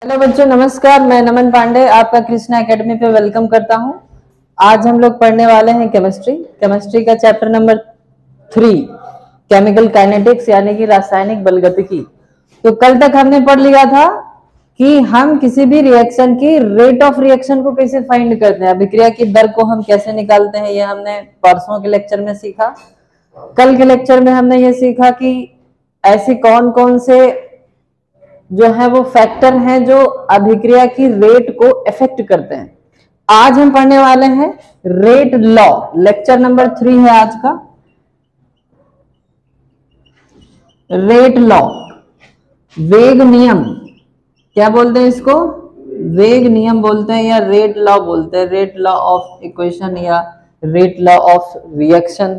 Hello बच्चों, नमस्कार। मैं नमन पांडे आपका कृष्णा एकेडमी पे वेलकम करता हूं। आज हम लोग पढ़ने वाले हैं केमिस्ट्री का चैप्टर नंबर 3, केमिकल काइनेटिक्स यानी कि रासायनिक बलगतिकी। तो कल तक हमने पढ़ लिया था कि हम किसी भी रिएक्शन की रेट ऑफ रिएक्शन को कैसे फाइंड करते हैं, अभिक्रिया की दर को हम कैसे निकालते हैं। ये हमने परसों के लेक्चर में सीखा। कल के लेक्चर में हमने ये सीखा कि ऐसे कौन कौन से जो है वो फैक्टर हैं जो अभिक्रिया की रेट को इफेक्ट करते हैं। आज हम पढ़ने वाले हैं रेट लॉ। लेक्चर नंबर 3 है आज का, रेट लॉ, वेग नियम। क्या बोलते हैं इसको? वेग नियम बोलते हैं या रेट लॉ बोलते हैं। रेट लॉ ऑफ इक्वेशन या रेट लॉ ऑफ रिएक्शन,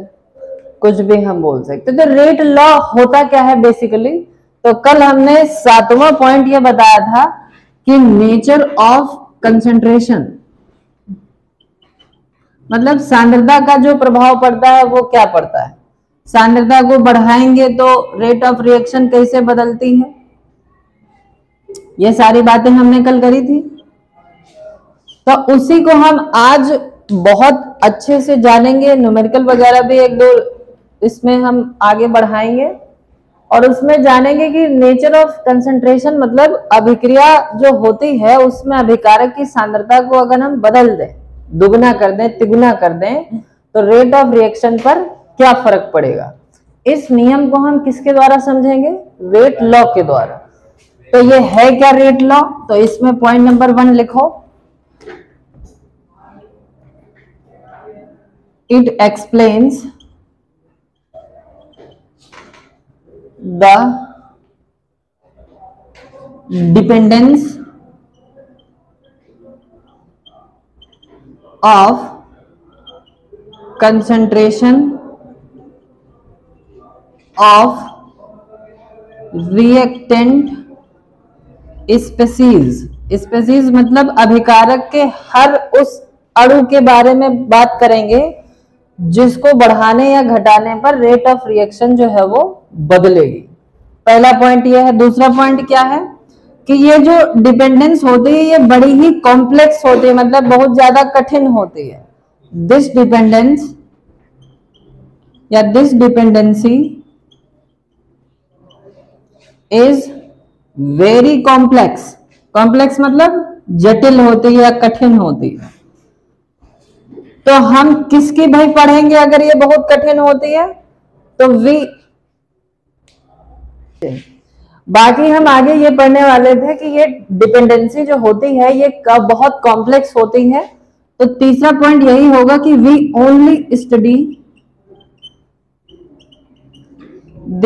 कुछ भी हम बोल सकते। तो रेट लॉ होता क्या है बेसिकली? तो कल हमने 7वां पॉइंट ये बताया था कि नेचर ऑफ कंसंट्रेशन, मतलब सांद्रता का जो प्रभाव पड़ता है वो क्या पड़ता है। सांद्रता को बढ़ाएंगे तो रेट ऑफ रिएक्शन कैसे बदलती है, ये सारी बातें हमने कल करी थी। तो उसी को हम आज बहुत अच्छे से जानेंगे। न्यूमेरिकल वगैरह भी एक दो इसमें हम आगे बढ़ाएंगे और उसमें जानेंगे कि नेचर ऑफ कंसंट्रेशन, मतलब अभिक्रिया जो होती है उसमें अभिकारक की सांद्रता को अगर हम बदल दें, दुगना कर दें, तिगुना कर दें, तो रेट ऑफ रिएक्शन पर क्या फर्क पड़ेगा। इस नियम को हम किसके द्वारा समझेंगे? रेट लॉ के द्वारा। तो ये है क्या रेट लॉ? तो इसमें पॉइंट नंबर 1 लिखो, it explains the dependence of concentration of reactant species। Species मतलब अभिकारक के हर उस अणु के बारे में बात करेंगे जिसको बढ़ाने या घटाने पर रेट ऑफ रिएक्शन जो है वो बदलेगी। पहला पॉइंट ये है। दूसरा पॉइंट क्या है कि ये जो डिपेंडेंस होती है ये बड़ी ही कॉम्प्लेक्स होती है, मतलब बहुत ज्यादा कठिन होती है। दिस डिपेंडेंस या this dependency is very complex. Complex मतलब जटिल होती है या कठिन होती है। तो हम किसकी भाई पढ़ेंगे अगर ये बहुत कठिन होती है? तो बाकी हम आगे ये पढ़ने वाले थे कि ये डिपेंडेंसी जो होती है ये बहुत कॉम्प्लेक्स होती है। तो तीसरा पॉइंट यही होगा कि we only study the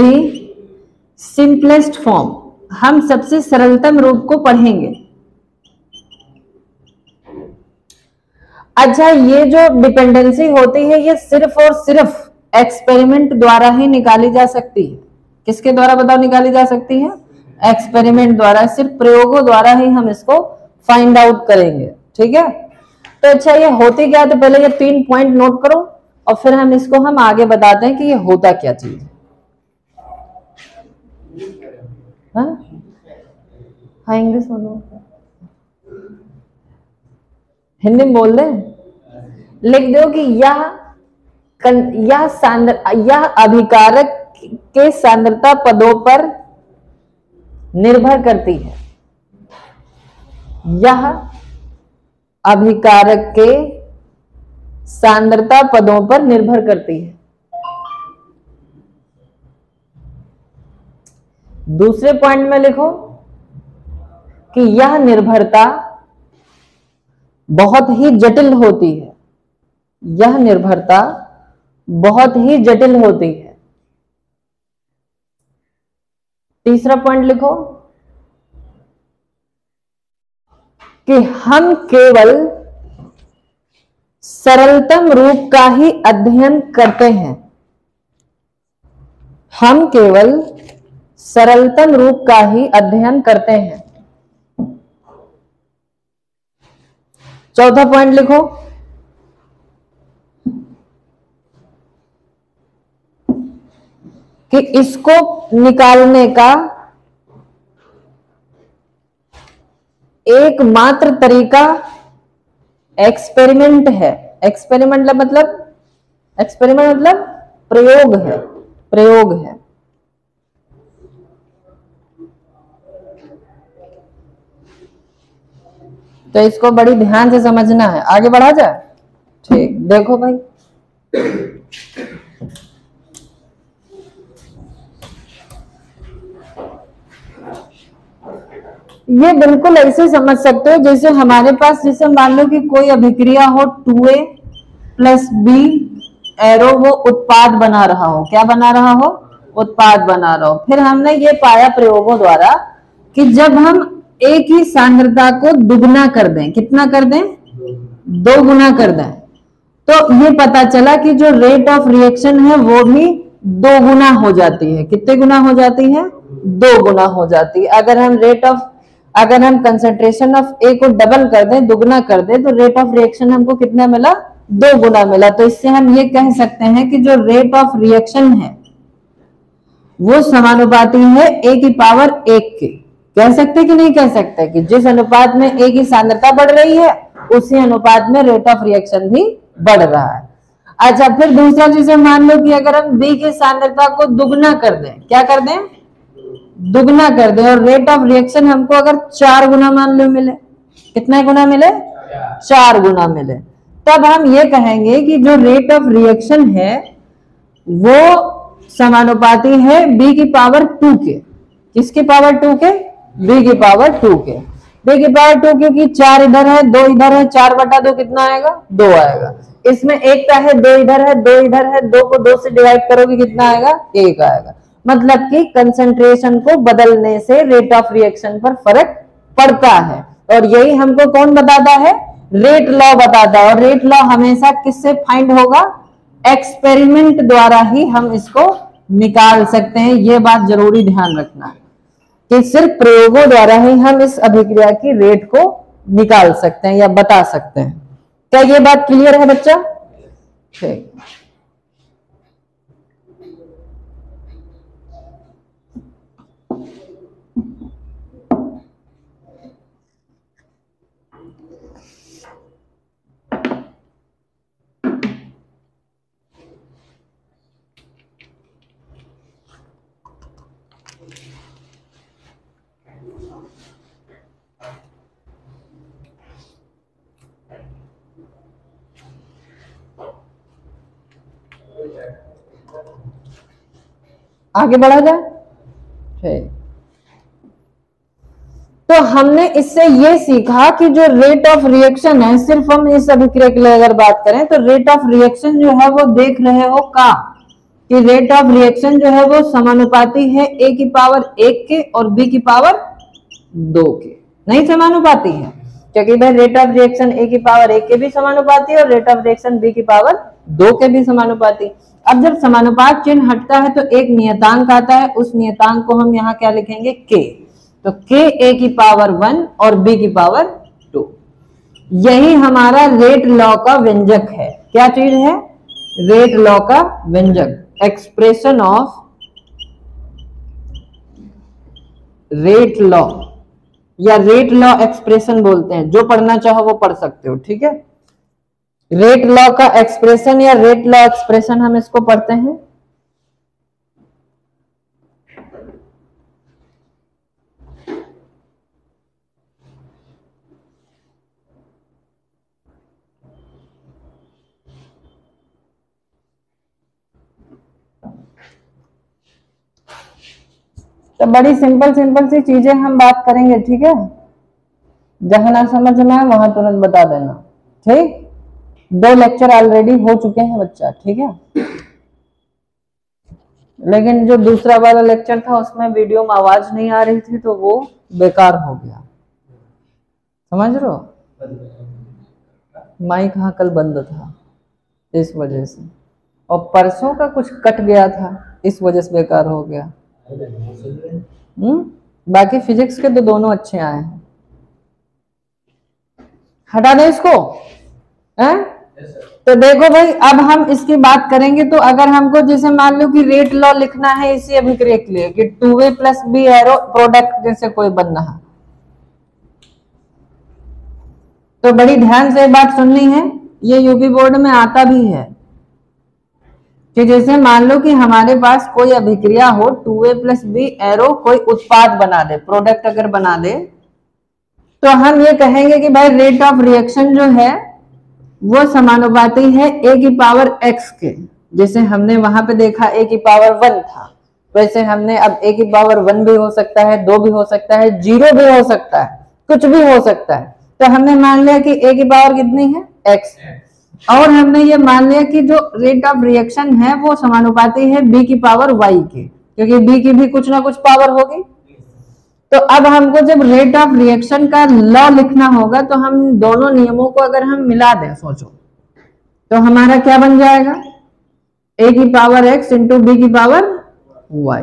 simplest form. हम सबसे सरलतम रूप को पढ़ेंगे। अच्छा, ये जो डिपेंडेंसी होती है ये सिर्फ और सिर्फ एक्सपेरिमेंट द्वारा ही निकाली जा सकती है। किसके द्वारा बताओ निकाली जा सकती है? एक्सपेरिमेंट द्वारा, सिर्फ प्रयोगों द्वारा ही हम इसको फाइंड आउट करेंगे। ठीक है। तो अच्छा, ये होती क्या है? तो पहले ये 3 पॉइंट नोट करो और फिर हम इसको हम आगे बताते हैं कि ये होता क्या चीज है। हाँ, इंग्लिश बोलो, हिंदी में बोल दे। लिख दो कि यह अभिकारक के सांद्रता पदों पर निर्भर करती है। यह अभिकारक के सांद्रता पदों पर निर्भर करती है। दूसरे पॉइंट में लिखो कि यह निर्भरता बहुत ही जटिल होती है। यह निर्भरता बहुत ही जटिल होती है। तीसरा पॉइंट लिखो कि हम केवल सरलतम रूप का ही अध्ययन करते हैं। हम केवल सरलतम रूप का ही अध्ययन करते हैं। चौथा पॉइंट लिखो कि इसको निकालने का एकमात्र तरीका एक्सपेरिमेंट है। एक्सपेरिमेंट मतलब प्रयोग है, प्रयोग है। तो इसको बड़ी ध्यान से समझना है। आगे बढ़ा जाए। ठीक, देखो भाई, ये बिल्कुल ऐसे समझ सकते हो जैसे हमारे पास, जैसे मान लो कि कोई अभिक्रिया हो 2A + B एरो वो उत्पाद बना रहा हो। क्या बना रहा हो? उत्पाद बना रहा हो। फिर हमने ये पाया प्रयोगों द्वारा कि जब हम एक ही सांद्रता को दुगना कर दें, कितना कर दें? 2 गुना कर दें, तो ये पता चला कि जो रेट ऑफ रिएक्शन है वो भी 2 गुना हो जाती है। कितने गुना हो जाती है? 2 गुना हो जाती है। अगर हम कंसंट्रेशन ऑफ ए को डबल कर दें, दुगना कर दें, तो रेट ऑफ रिएक्शन हमको कितना मिला? 2 गुना मिला। तो इससे हम ये कह सकते हैं कि जो रेट ऑफ रिएक्शन है वो समानुपाती है ए की पावर 1 के। कह सकते कि नहीं कह सकते कि जिस अनुपात में ए की सांद्रता बढ़ रही है उसी अनुपात में रेट ऑफ रिएक्शन भी बढ़ रहा है। अच्छा, फिर दूसरा चीज मान लो कि अगर हम बी की सांद्रता को दुगना कर दें, क्या कर दें? दुगना कर दें, और रेट ऑफ रिएक्शन हमको अगर 4 गुना मान लो मिले, कितना गुना मिले? 4 गुना मिले, तब हम ये कहेंगे कि जो रेट ऑफ रिएक्शन है वो समानुपाती है बी की पावर 2 के। किसकी पावर 2 के? बी की पावर 2 के। बी की पावर 2 क्योंकि 4 इधर है 2 इधर है, 4/2 कितना आएगा? 2 आएगा। इसमें 1 का है, 2 इधर है 2 इधर है, 2 को 2 से डिवाइड करोगे कितना आएगा? 1 आएगा। मतलब कि कंसंट्रेशन को बदलने से रेट ऑफ रिएक्शन पर फर्क पड़ता है, और यही हमको कौन बताता है? रेट लॉ बताता है। और रेट लॉ हमेशा किससे फाइंड होगा? एक्सपेरिमेंट द्वारा ही हम इसको निकाल सकते हैं। ये बात जरूरी ध्यान रखना है कि सिर्फ प्रयोगों द्वारा ही हम इस अभिक्रिया की रेट को निकाल सकते हैं या बता सकते हैं। क्या ये बात क्लियर है बच्चा? ठीक, आगे बढ़ा जाए। ठीक, तो हमने इससे ये सीखा कि जो रेट ऑफ रिएक्शन है, सिर्फ हम इस अभिक्रिया के लिए अगर बात करें तो रेट ऑफ रिएक्शन जो है वो देख रहे हो का कि रेट ऑफ रिएक्शन जो है वो समानुपाती है ए की पावर 1 के और बी की पावर 2 के। नहीं समानुपाती है, क्योंकि भाई रेट ऑफ रिएक्शन ए की पावर 1 के भी समानुपाती है और रेट ऑफ रिएक्शन बी की पावर 2 के भी समानुपाती। अब जब समानुपात चिन्ह हटता है तो एक नियतांक आता है, उस नियतांक को हम यहाँ क्या लिखेंगे? के। तो के ए की पावर 1 और बी की पावर 2। यही हमारा रेट लॉ का व्यंजक है। क्या चीज है? रेट लॉ का व्यंजक, एक्सप्रेशन ऑफ रेट लॉ, या रेट लॉ एक्सप्रेशन बोलते हैं। जो पढ़ना चाहो वो पढ़ सकते हो। ठीक है, रेट लॉ का एक्सप्रेशन या रेट लॉ एक्सप्रेशन हम इसको पढ़ते हैं। तो बड़ी सिंपल सी चीजें हम बात करेंगे। ठीक है, जहां ना समझ में आए वहां तुरंत बता देना। ठीक, 2 लेक्चर ऑलरेडी हो चुके हैं बच्चा। ठीक है, लेकिन जो दूसरा वाला लेक्चर था उसमें वीडियो में आवाज नहीं आ रही थी तो वो बेकार हो गया, समझ रहे हो? माइक हाँ कल बंद था इस वजह से, और परसों का कुछ कट गया था इस वजह से बेकार हो गया। बाकी फिजिक्स के तो दोनों अच्छे आए हैं। हटा दे इसको है? तो देखो भाई, अब हम इसकी बात करेंगे। तो अगर हमको जैसे मान लो कि रेट लॉ लिखना है इसी अभिक्रिया के लिए कि 2A + B एरो प्रोडक्ट जैसे कोई बन रहा, तो बड़ी ध्यान से बात सुननी है, ये यूपी बोर्ड में आता भी है कि जैसे मान लो कि हमारे पास कोई अभिक्रिया हो 2a + b एरो कोई उत्पाद बना दे, प्रोडक्ट अगर बना दे, तो हम ये कहेंगे कि भाई रेट ऑफ रिएक्शन जो है वो समानुपाती है a की पावर x के। जैसे हमने वहां पे देखा a की पावर 1 था, वैसे हमने अब a की पावर 1 भी हो सकता है, 2 भी हो सकता है, 0 भी हो सकता है, कुछ भी हो सकता है। तो हमने मान लिया कि a की पावर कितनी है x, और हमने ये मान लिया कि जो रेट ऑफ रिएक्शन है वो समानुपाती है b की पावर y के, क्योंकि b की भी कुछ ना कुछ पावर होगी। तो अब हमको जब रेट ऑफ रिएक्शन का लॉ लिखना होगा तो हम दोनों नियमों को अगर हम मिला दें, सोचो तो हमारा क्या बन जाएगा, a की पावर x इंटू b की पावर y।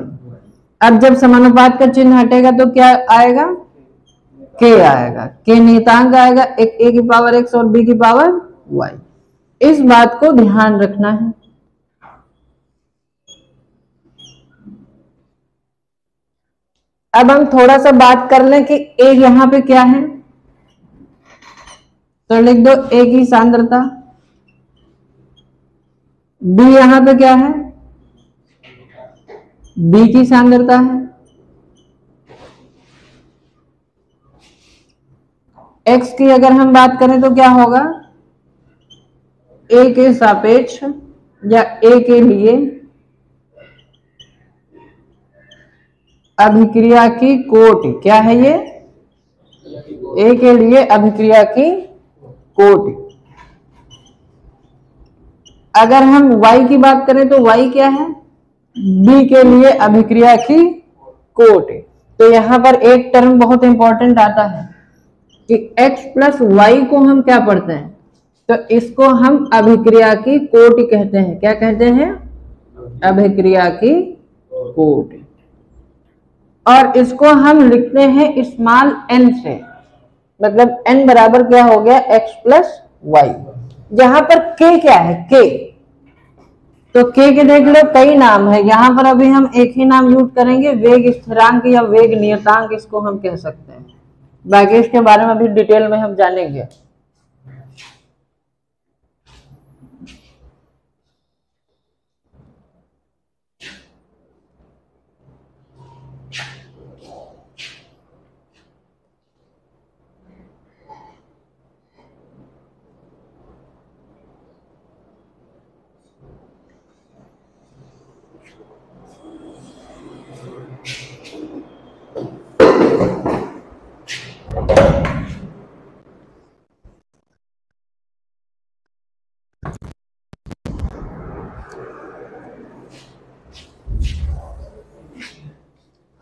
अब जब समानुपात का चिन्ह हटेगा तो क्या आएगा, k आएगा, k नियतांक आएगा, एक a की पावर x और b की पावर y। इस बात को ध्यान रखना है। अब हम थोड़ा सा बात कर लें कि a यहां पे क्या है, तो लिख दो a की सांद्रता, b यहां पे क्या है, b की सांद्रता है, x की अगर हम बात करें तो क्या होगा, a के सापेक्ष या a के लिए अभिक्रिया की कोटि, क्या है ये, a के लिए अभिक्रिया की कोटि। अगर हम y की बात करें तो y क्या है, b के लिए अभिक्रिया की कोटि। तो यहां पर एक टर्म बहुत इंपॉर्टेंट आता है कि x + y को हम क्या पढ़ते हैं, तो इसको हम अभिक्रिया की कोटि कहते हैं। क्या कहते हैं, अभिक्रिया की कोटि। और इसको हम लिखते हैं स्मॉल n से, मतलब n बराबर क्या हो गया, x + y। यहां पर k क्या है, k, तो k के देख लो कई नाम है, यहां पर अभी हम एक ही नाम यूज करेंगे, वेग स्थिरांक या वेग नियतांक इसको हम कह सकते हैं। बाकी इसके बारे में अभी डिटेल में हम जानेंगे।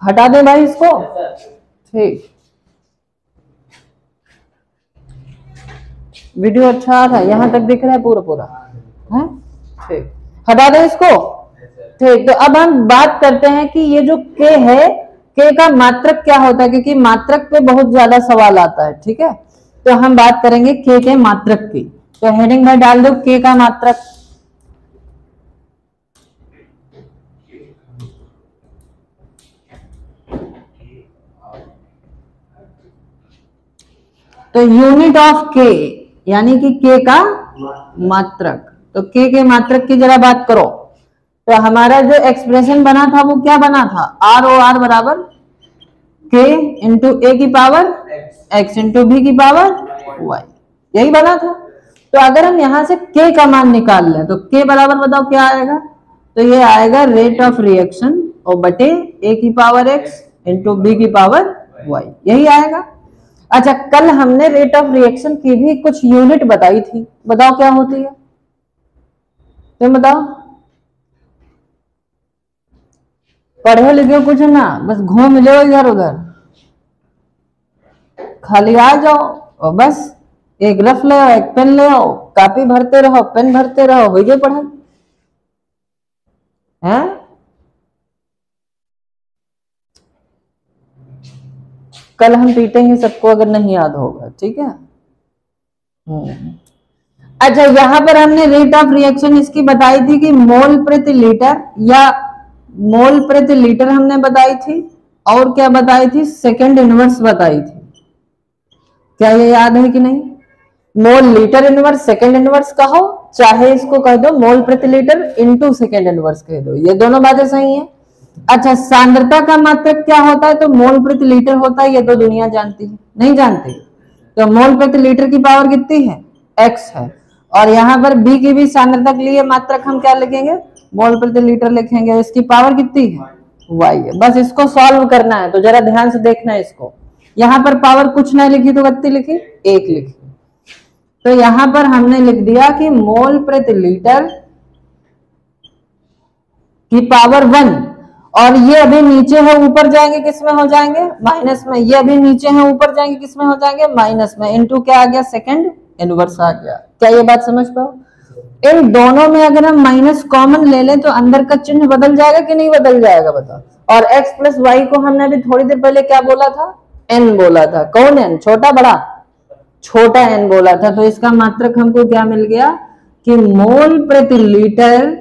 हटा दे भाई इसको, ठीक। वीडियो अच्छा था, यहां तक दिख रहा है पूरा पूरा है, ठीक, हटा दे इसको, ठीक। तो अब हम बात करते हैं कि ये जो k है, k का मात्रक क्या होता है, क्योंकि मात्रक पे बहुत ज्यादा सवाल आता है, ठीक है। तो हम बात करेंगे k के मात्रक की। तो हेडिंग में डाल दो k का मात्रक। तो यूनिट ऑफ k यानी कि k का मात्रक। तो k के मात्रक की जरा बात करो। तो हमारा जो एक्सप्रेशन बना था वो क्या बना था, ROR बराबर k इंटू a की पावर x इंटू b की पावर y, यही बना था। तो अगर हम यहां से k का मान निकाल लें तो k बराबर बताओ क्या आएगा, तो ये आएगा रेट ऑफ रिएक्शन और बटे a की पावर x इंटू b की पावर y, यही आएगा। अच्छा, कल हमने रेट ऑफ रिएक्शन की भी कुछ यूनिट बताई थी, बताओ क्या होती है, तुम बताओ। पढ़े लिखे कुछ ना, बस घूम लो इधर उधर, खाली आ जाओ और बस एक रफ ले आओ, एक पेन ले आओ, कॉपी भरते रहो, पेन भरते रहो, हो गई पढ़ाई है। कल हम पीटेंगे सबको अगर नहीं याद होगा, ठीक है। अच्छा, यहां पर हमने रेट ऑफ रिएक्शन इसकी बताई थी कि मोल प्रति लीटर या मोल प्रति लीटर हमने बताई थी, और क्या बताई थी, सेकंड इनवर्स बताई थी। क्या ये याद है कि नहीं, mole litre inverse second inverse कहो, चाहे इसको कह दो मोल प्रति लीटर इंटू सेकेंड इनवर्स कह दो, ये दोनों बातें सही है। अच्छा, सांद्रता का मात्रक क्या होता है? तो मोल प्रति लीटर होता है, ये तो दुनिया जानती है, नहीं जानती? तो मोल प्रति लीटर की पावर कितनी है? x है। और यहाँ पर b की भी सांद्रता के लिए मात्रक हम क्या लिखेंगे? मोल प्रति लीटर लिखेंगे। इसकी पावर कितनी है? y है। बस इसको सॉल्व करना है, तो जरा ध्यान से देखना है इसको। यहाँ पर पावर कुछ नहीं लिखी तो कितनी लिखी? 1 लिखी। तो यहाँ पर हमने लिख दिया कि मोल प्रति लीटर की पावर 1, और ये अभी नीचे है, ऊपर जाएंगे किस में हो जाएंगे? माइनस में। ये अभी नीचे है, ऊपर जाएंगे किस में हो जाएंगे? माइनस में। इनटू क्या आ गया? सेकंड इनवर्स आ गया। क्या ये बात समझ पाओ? इन दोनों में अगर हम माइनस कॉमन ले लें तो अंदर का चिन्ह बदल जाएगा कि नहीं बदल जाएगा? बताओ। और x प्लस वाई को हमने अभी थोड़ी देर पहले क्या बोला था? n बोला था। कौन n? छोटा बड़ा? छोटा n बोला था। तो इसका मात्रक हमको क्या मिल गया कि मोल प्रति लीटर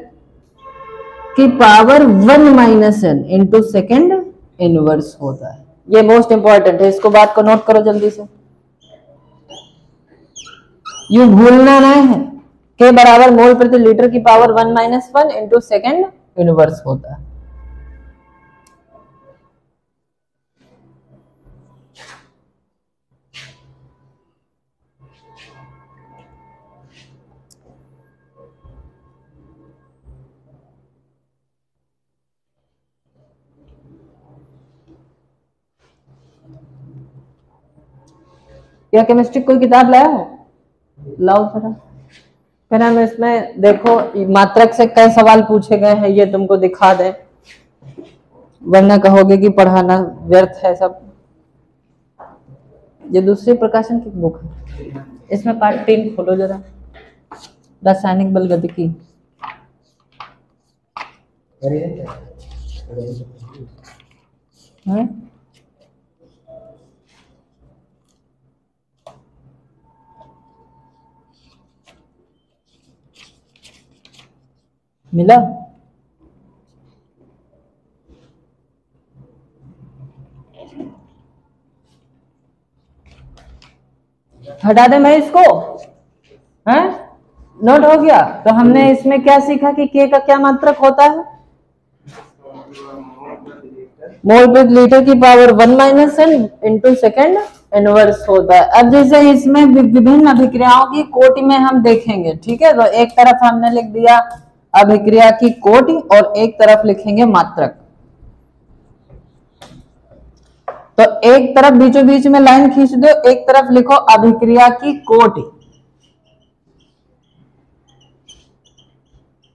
की power 1 minus n into second inverse होता है। ये मोस्ट इंपॉर्टेंट है, इसको बात को नोट करो जल्दी से, यू भूलना नहीं है। के बराबर मोल प्रति लीटर की power 1 minus 1 into second inverse होता है। क्या केमिस्ट्री कोई किताब लाया हो? लाओ जरा। फिर हम इसमें देखो मात्रक से कई सवाल पूछे गए हैं, ये तुमको दिखा दे, वरना कहोगे कि पढ़ाना व्यर्थ है सब। ये दूसरे प्रकाशन की बुक है, इसमें पार्ट 3 खोलो जरा, रासायनिक बलगतिकी। मिला? हटा दे मैं इसको, हैं? नोट हो गया? तो हमने इसमें क्या सीखा कि के का क्या मात्रक होता है? मोल प्रति लीटर की power 1 minus n into second inverse होता है। अब जैसे इसमें विभिन्न अभिक्रियाओं की कोटि में हम देखेंगे, ठीक है? तो एक तरफ हमने लिख दिया अभिक्रिया की कोटि और एक तरफ लिखेंगे मात्रक। तो एक तरफ बीचों बीच में लाइन खींच दो, एक तरफ लिखो अभिक्रिया की कोटि।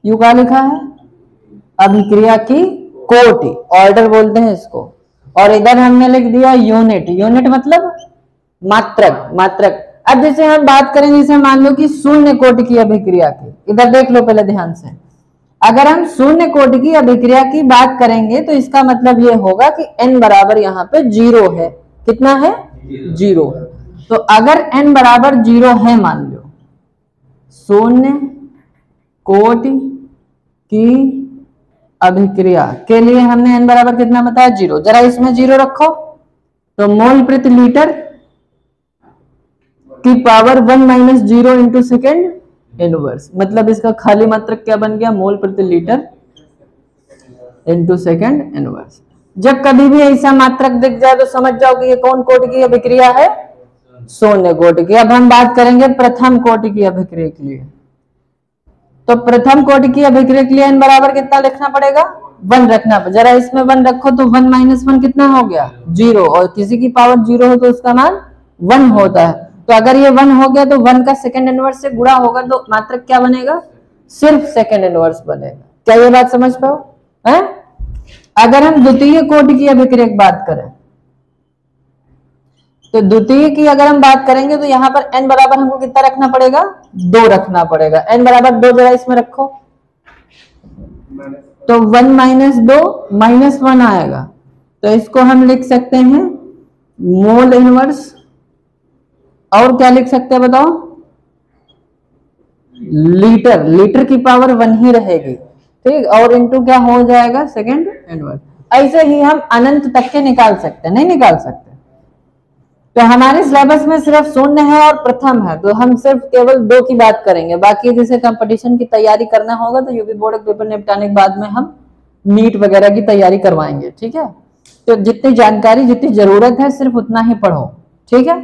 यू क्या लिखा है? अभिक्रिया की कोटि, ऑर्डर बोलते हैं इसको। और इधर हमने लिख दिया यूनिट। यूनिट मतलब मात्रक। मात्रक। अब जैसे हम बात करें, जैसे मान लो कि शून्य कोटि की अभिक्रिया की, इधर देख लो पहले ध्यान से। अगर हम शून्य कोटि की अभिक्रिया की बात करेंगे तो इसका मतलब ये होगा कि n बराबर यहाँ पे 0 है। कितना है? 0 है। तो अगर n बराबर 0 है, मान लो शून्य कोटि की अभिक्रिया के लिए हमने n बराबर कितना बताया? 0। जरा इसमें 0 रखो, तो मोल प्रति लीटर की power 1 minus 0 into second inverse. मतलब इसका खाली मात्रक क्या बन गया? मोल प्रति लीटर इंटू सेकेंड इनवर्स। जब कभी भी ऐसा मात्रक दिख जाए तो समझ जाओ कि ये कौन कोटि की अभिक्रिया है? शून्य कोटि की। अब हम बात करेंगे प्रथम कोटि की अभिक्रिया के लिए। तो प्रथम कोटि की अभिक्रिया के लिए n बराबर कितना लिखना पड़ेगा? 1 रखना पड़ेगा। जरा इसमें 1 रखो, तो 1 माइनस 1 कितना हो गया? 0। और किसी की पावर 0 हो तो उसका मान 1 होता है। तो अगर ये 1 हो गया तो 1 का सेकंड इनवर्स से गुणा होगा तो मात्रक क्या बनेगा? सिर्फ सेकंड इनवर्स बनेगा। क्या ये बात समझ पाओ? है? अगर हम द्वितीय कोटि की अभिक्रिया की बात करें, तो द्वितीय की अगर हम बात करेंगे तो यहाँ पर n बराबर हमको कितना रखना पड़ेगा? 2 रखना पड़ेगा। n बराबर 2 जरा इसमें रखो, तो 1 माइनस 2 माइनस 1 आएगा। तो इसको हम लिख सकते हैं मोल इनवर्स। और क्या लिख सकते हैं बताओ? लीटर। लीटर की पावर 1 ही रहेगी, ठीक। और इनटू क्या हो जाएगा? Second inverse. ऐसे ही हम अनंत तक के निकाल सकते हैं, नहीं निकाल सकते? तो हमारे सिलेबस में सिर्फ शून्य है और प्रथम है, तो हम सिर्फ केवल 2 की बात करेंगे। बाकी जैसे कंपटीशन की तैयारी करना होगा तो यूपी बोर्ड के पेपर निपटाने के बाद में हम नीट वगैरह की तैयारी करवाएंगे, ठीक है। तो जितनी जानकारी, जितनी जरूरत है, सिर्फ उतना ही पढ़ो, ठीक है।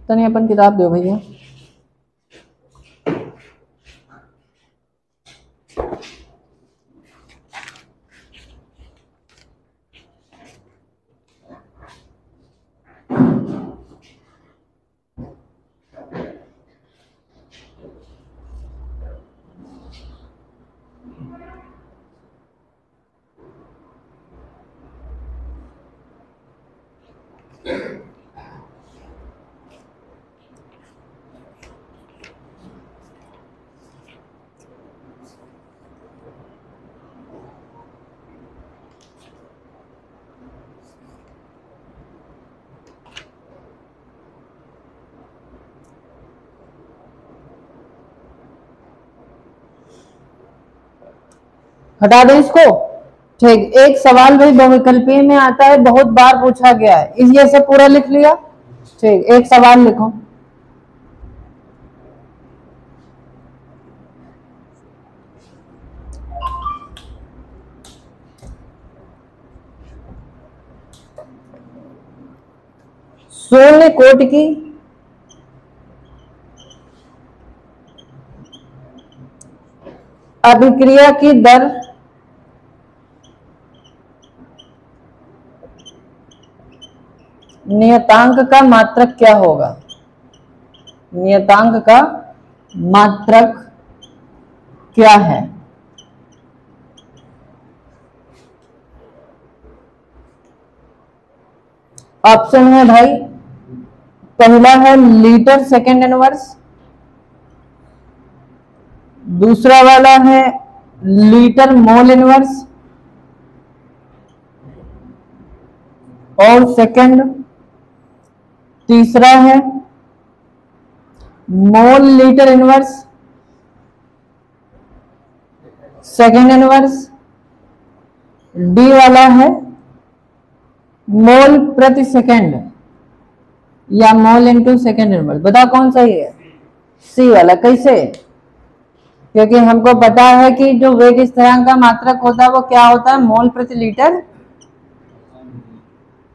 तो नहीं, अपन किताब दो भैया। हटा दो इसको। ठीक, एक सवाल भाई बहुविकल्पीय में आता है, बहुत बार पूछा गया है, इस ये सब पूरा लिख लिया। ठीक, एक सवाल लिखो। शून्य कोट की अभिक्रिया की दर नियतांक का मात्रक क्या होगा? नियतांक का मात्रक क्या है? ऑप्शन है भाई, पहला है लीटर सेकेंड इनवर्स, दूसरा वाला है लीटर मोल इनवर्स, और सेकेंड, तीसरा है mole litre inverse second inverse, D वाला है मोल प्रति सेकेंड या मोल इनटू सेकेंड इनवर्स। बताओ कौन सही है? सी वाला। कैसे? क्योंकि हमको पता है कि जो वेग स्थिरांक का मात्रक होता है वो क्या होता है? मोल प्रति लीटर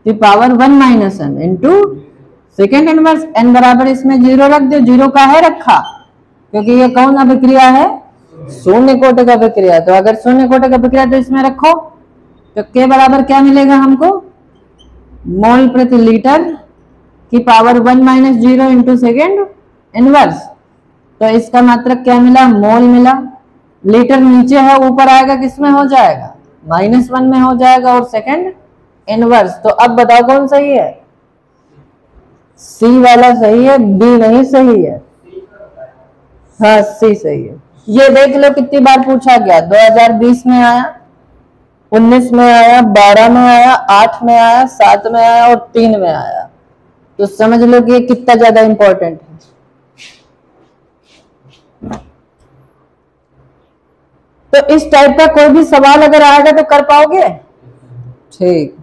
की power 1 minus n into second inverse. n बराबर इसमें 0 रख दो। 0 का है रखा, क्योंकि ये कौन अभिक्रिया है? शून्य कोटि का अभिक्रिया। तो अगर शून्य कोटि का अभिक्रिया तो इसमें रखो, तो k बराबर क्या मिलेगा हमको? मोल प्रति लीटर की power 1 minus 0 into second inverse. तो इसका मात्रक क्या मिला? मोल मिला। लीटर नीचे है, ऊपर आएगा किसमें हो जाएगा? -1 में हो जाएगा, और सेकेंड इनवर्स। तो अब बताओ कौन सही है? सी वाला सही है, बी नहीं सही है। हाँ, सी सही है। ये देख लो कितनी बार पूछा गया। 2020 में आया, 19 में आया, 12 में आया, 8 में आया, 7 में आया और 3 में आया। तो समझ लो कि ये कितना ज्यादा इंपॉर्टेंट है। तो इस टाइप का कोई भी सवाल अगर आएगा तो कर पाओगे? ठीक।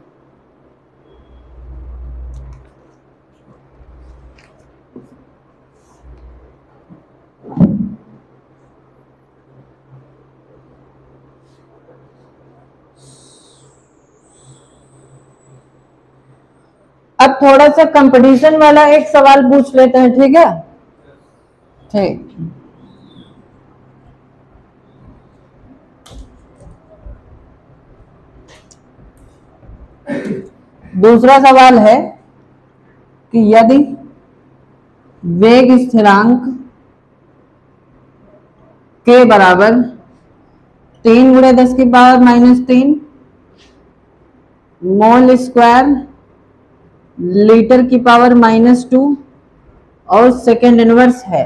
अब थोड़ा सा कंपटीशन वाला एक सवाल पूछ लेते हैं, ठीक है? ठीक। दूसरा सवाल है कि यदि वेग स्थिरांक के बराबर 3 × 10⁻³ मोल स्क्वायर लीटर की पावर -2 और सेकेंड इनवर्स है।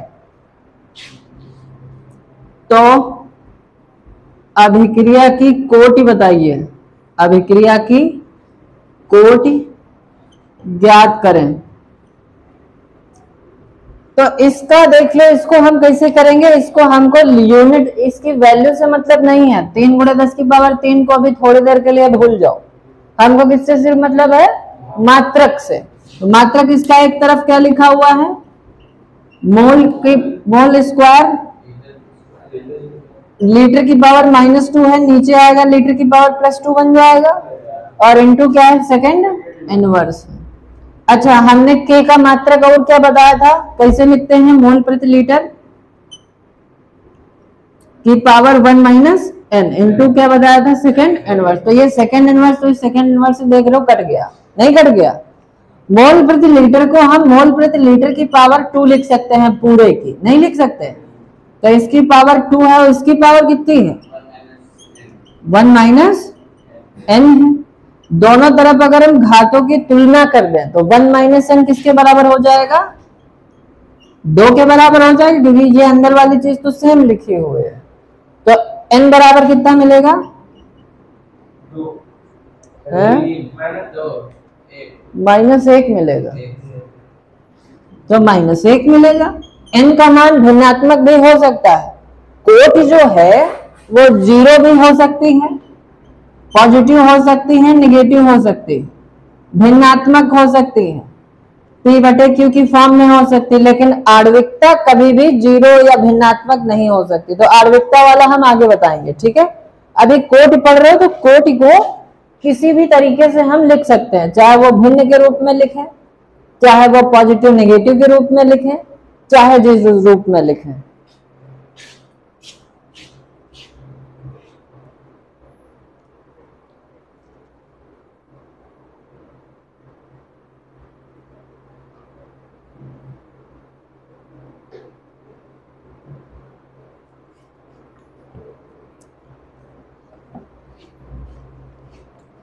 तो अभिक्रिया की कोटि बताइए, अभिक्रिया की कोटि ज्ञात करें। तो इसका देख लो, इसको हम कैसे करेंगे, इसको हमको यूनिट, इसकी वैल्यू से मतलब नहीं है। 3 × 10⁻³ को अभी थोड़ी देर के लिए भूल जाओ, हमको किससे सिर्फ मतलब है, मात्रक से। तो मात्रक इसका एक तरफ क्या लिखा हुआ है, मोल स्क्वायर लीटर की पावर -2 है, नीचे आएगा लीटर की पावर+2 बन जाएगा, और इनटू क्या है, सेकेंड इनवर्स। अच्छा, हमने के का मात्रक और क्या बताया था, कैसे लिखते हैं, मोल प्रति लीटर की पावर 1 - n इनटू क्या बताया था, सेकेंड इनवर्स। तो ये सेकेंड इनवर्स, तो सेकेंड इनवर्स देख लो कट गया, नहीं कट गया। मोल प्रति लीटर को हम मोल प्रति लीटर की पावर 2 लिख सकते हैं, पूरे की नहीं लिख सकते। तो इसकी पावर 2 है और इसकी पावर कितनी है, 1 - n है। दोनों तरफ अगर हम घातों की तुलना कर दें तो 1 - n किसके बराबर हो जाएगा, 2 के बराबर हो जाएगा, क्योंकि ये अंदर वाली चीज तो सेम लिखी हुई है। तो n बराबर कितना मिलेगा, -1 मिलेगा। तो -1 मिलेगा। n का मान भिन्नात्मक भी हो सकता है, कोटि जो है वो 0 भी हो सकती है, पॉजिटिव हो सकती है, निगेटिव हो सकती है, भिन्नात्मक हो सकती है, P/Q की फॉर्म में हो सकती है, लेकिन आणविकता कभी भी 0 या भिन्नात्मक नहीं हो सकती। तो आणविकता वाला हम आगे बताएंगे, ठीक है। अभी कोटि पढ़ रहे हो तो कोटि को किसी भी तरीके से हम लिख सकते हैं, चाहे वो भिन्न के रूप में लिखें, चाहे वो पॉजिटिव नेगेटिव के रूप में लिखें, चाहे जिस रूप में लिखें।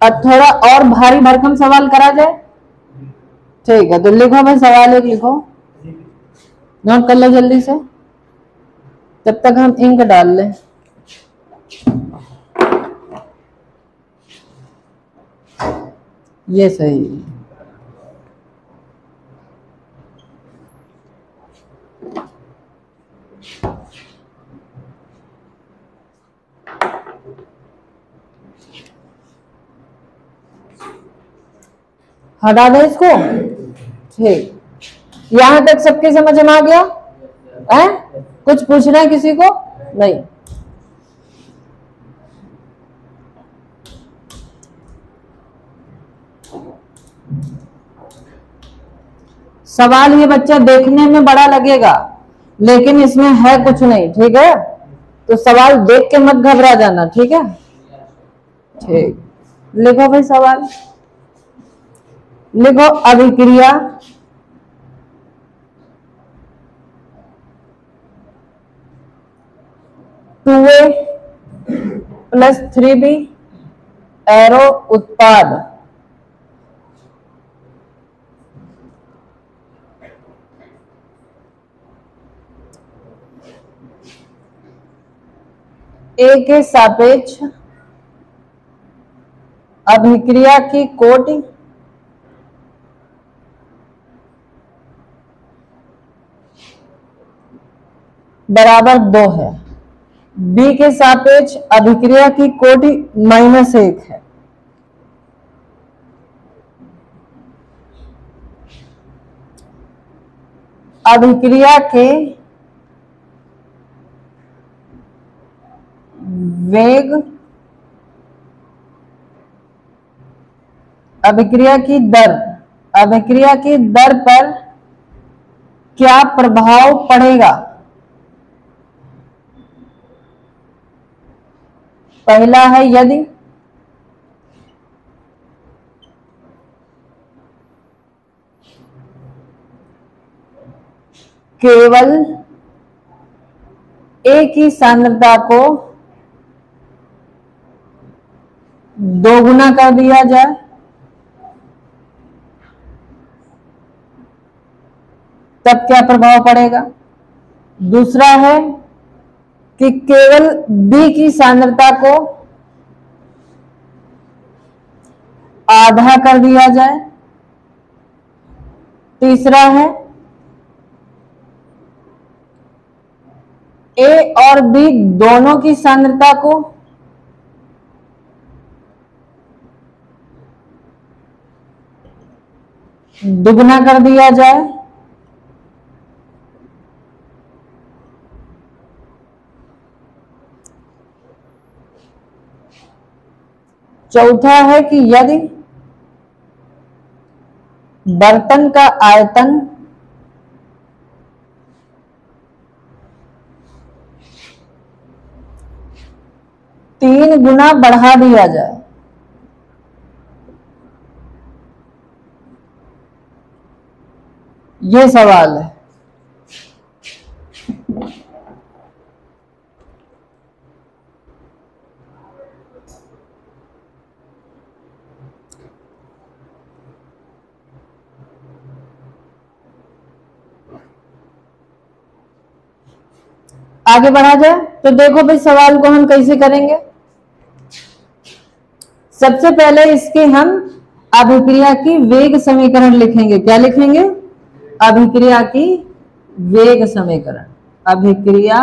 अब थोड़ा और भारी भरकम सवाल करा जाए, ठीक है। तो लिखो भाई, सवाल एक लिखो, नोट कर लो जल्दी से, तब तक हम इंक डाल लें। ये सही, हटा दे इसको, ठीक। यहां तक सबके समझ में आ गया है, कुछ पूछना है किसी को, नहीं। सवाल ये बच्चा देखने में बड़ा लगेगा, लेकिन इसमें है कुछ नहीं, ठीक है। तो सवाल देख के मत घबरा जाना, ठीक है, ठीक। लिखो भाई सवाल, लिखो अभिक्रिया two A plus 3b arrow उत्पाद ए के सापेक्ष अभिक्रिया की कोटि बराबर 2 है, बी के सापेक्ष अभिक्रिया की कोटि -1 है। अभिक्रिया के वेग, अभिक्रिया की दर, अभिक्रिया की दर पर क्या प्रभाव पड़ेगा। पहला है यदि, केवल A की सांद्रता को दोगुना कर दिया जाए, तब क्या प्रभाव पड़ेगा। दूसरा है कि केवल B की सांद्रता को आधा कर दिया जाए। तीसरा है A और B दोनों की सांद्रता को दुगना कर दिया जाए। चौथा है कि यदि बर्तन का आयतन तीन गुना बढ़ा दिया जाए, ये सवाल है। आगे बढ़ा जाए तो देखो भाई सवाल को हम कैसे करेंगे। सबसे पहले इसके हम अभिक्रिया की वेग समीकरण लिखेंगे। क्या लिखेंगे? अभिक्रिया की वेग समीकरण। अभिक्रिया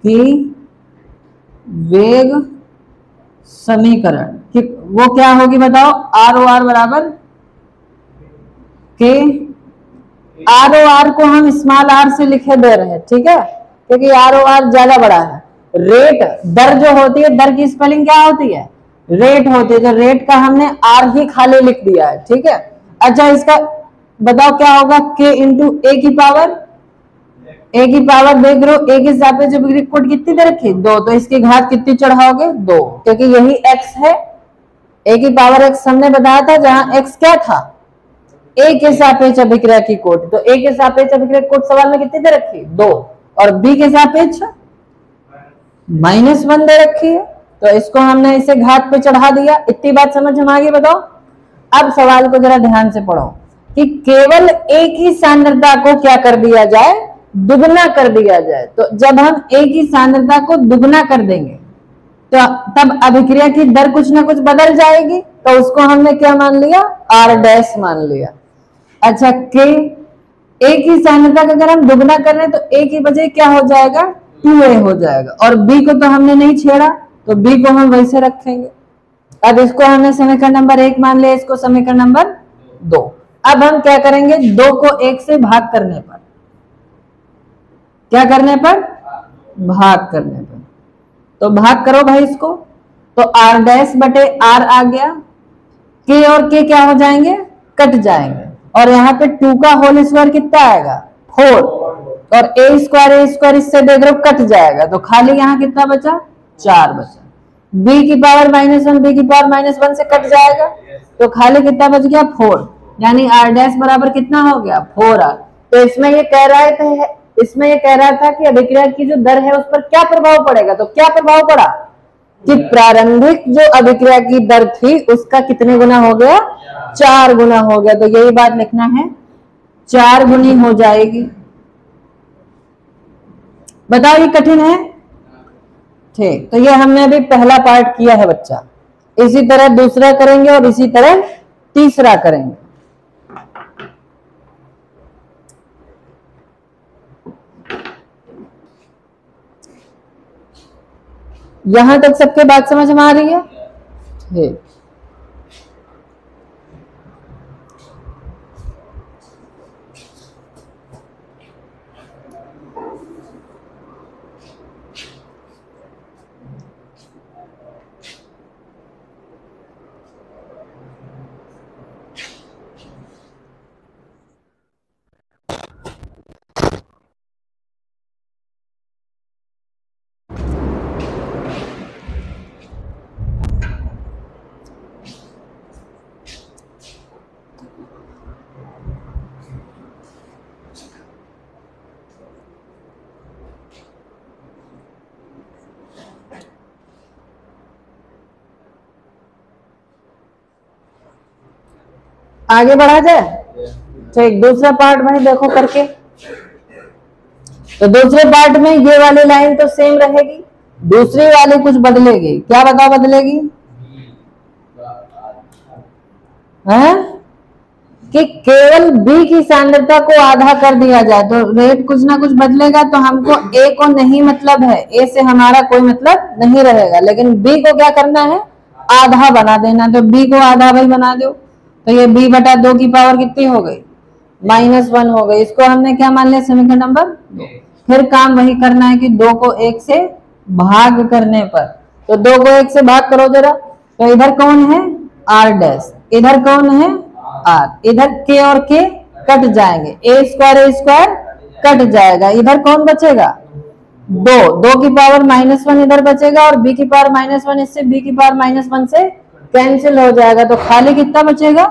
की वेग समीकरण कि वो क्या होगी बताओ। आर ओ आर बराबर के। आर ओ आर को हम स्मॉल आर से लिखे दे रहे हैं, ठीक है, क्योंकि आर ओ आर ज्यादा बड़ा है। रेट दर जो होती है, दर की स्पेलिंग क्या होती है? रेट होती है। तो रेट का हमने आर ही खाली लिख दिया है, ठीक है। अच्छा इसका बताओ क्या होगा। के इंटू ए की पावर, ए की पावर देख रहे हो, ए के सापेक्ष अभिक्रिया कोट कितनी दे रखी? 2। तो इसकी घात कितनी चढ़ाओगे? 2, क्योंकि यही x है। ए की पावर x हमने बताया था, जहां x क्या था? ए के सापेक्ष अभिक्रिया की कोट। तो ए के सापेक्ष अभिक्रिया की कोट सवाल में कितनी दे रखी? 2। और बी के सापेक्ष -1 दे रखी है, तो इसको हमने इसे घात पे चढ़ा दिया। इतनी बात समझ में आ गई? बताओ। अब सवाल को जरा ध्यान से पढ़ो कि केवल A की सांद्रता को क्या कर दिया जाए? दुगना कर दिया जाए। तो जब हम A की सांद्रता को दुगना कर देंगे तो तब अभिक्रिया की दर कुछ ना कुछ बदल जाएगी। तो उसको हमने क्या मान लिया? R डैश मान लिया। अच्छा के A की सांद्रता का अगर हम दुगना कर रहे हैं तो A की बजाय क्या हो जाएगा? 2A हो जाएगा। और B को तो हमने नहीं छेड़ा, तो B को हम वैसे रखेंगे। अब इसको हमने समीकरण नंबर 1 मान लिया, इसको समीकरण नंबर 2। अब हम क्या करेंगे? 2 को 1 से भाग करने पर, क्या करने पर? भाग करने पर। तो भाग करो भाई इसको, तो r डैश बटे r आ गया। k और k क्या हो जाएंगे? कट जाएंगे। और यहाँ पे 2 का होल स्क्वायर कितना आएगा? 4। और a स्क्वायर इससे देख रहे हो कट जाएगा, तो खाली यहाँ कितना बचा? 4 बचा। b की पावर -1 b की पावर -1 से कट जाएगा, तो खाली कितना बच गया? 4। यानी r डैश बराबर कितना हो गया? 4r। तो इसमें ये कह रहा था कि अभिक्रिया की जो दर है उस पर क्या प्रभाव पड़ेगा। तो क्या प्रभाव पड़ा कि प्रारंभिक जो अभिक्रिया की दर थी उसका कितने गुना हो गया? 4 गुना हो गया। तो यही बात लिखना है, 4 गुनी हो जाएगी। बताओ ये कठिन है? ठीक, तो ये हमने अभी पहला पार्ट किया है बच्चा। इसी तरह दूसरा करेंगे और इसी तरह तीसरा करेंगे। यहां तक सबके बात समझ में आ रही है? ठीक। आगे बढ़ा जाए। ठीक, दूसरा पार्ट भाई देखो करके। तो दूसरे पार्ट में ये वाली लाइन तो सेम रहेगी, दूसरी वाली कुछ बदलेगी। क्या बताओ बदलेगी? है कि केवल बी की सांद्रता को आधा कर दिया जाए तो रेट कुछ ना कुछ बदलेगा। तो हमको ए को नहीं मतलब है, ए से हमारा कोई मतलब नहीं रहेगा, लेकिन बी को क्या करना है? आधा बना देना। तो बी को आधा भाई बना दो, तो ये बी बटा 2 की पावर कितनी हो गई? -1 हो गई। इसको हमने क्या मान लिया? समीकरण नंबर 2। फिर काम वही करना है कि 2 को 1 से भाग करने पर, तो 2 को 1 से भाग करो जरा। तो इधर कौन है? आर डैश, इधर कौन है? आर, इधर के और के कट जाएंगे, ए स्क्वायर कट जाएगा, इधर कौन बचेगा? 2 की पावर -1 इधर बचेगा, और b की पावर -1 इससे b की पावर -1 से कैंसिल हो जाएगा। तो खाली कितना बचेगा?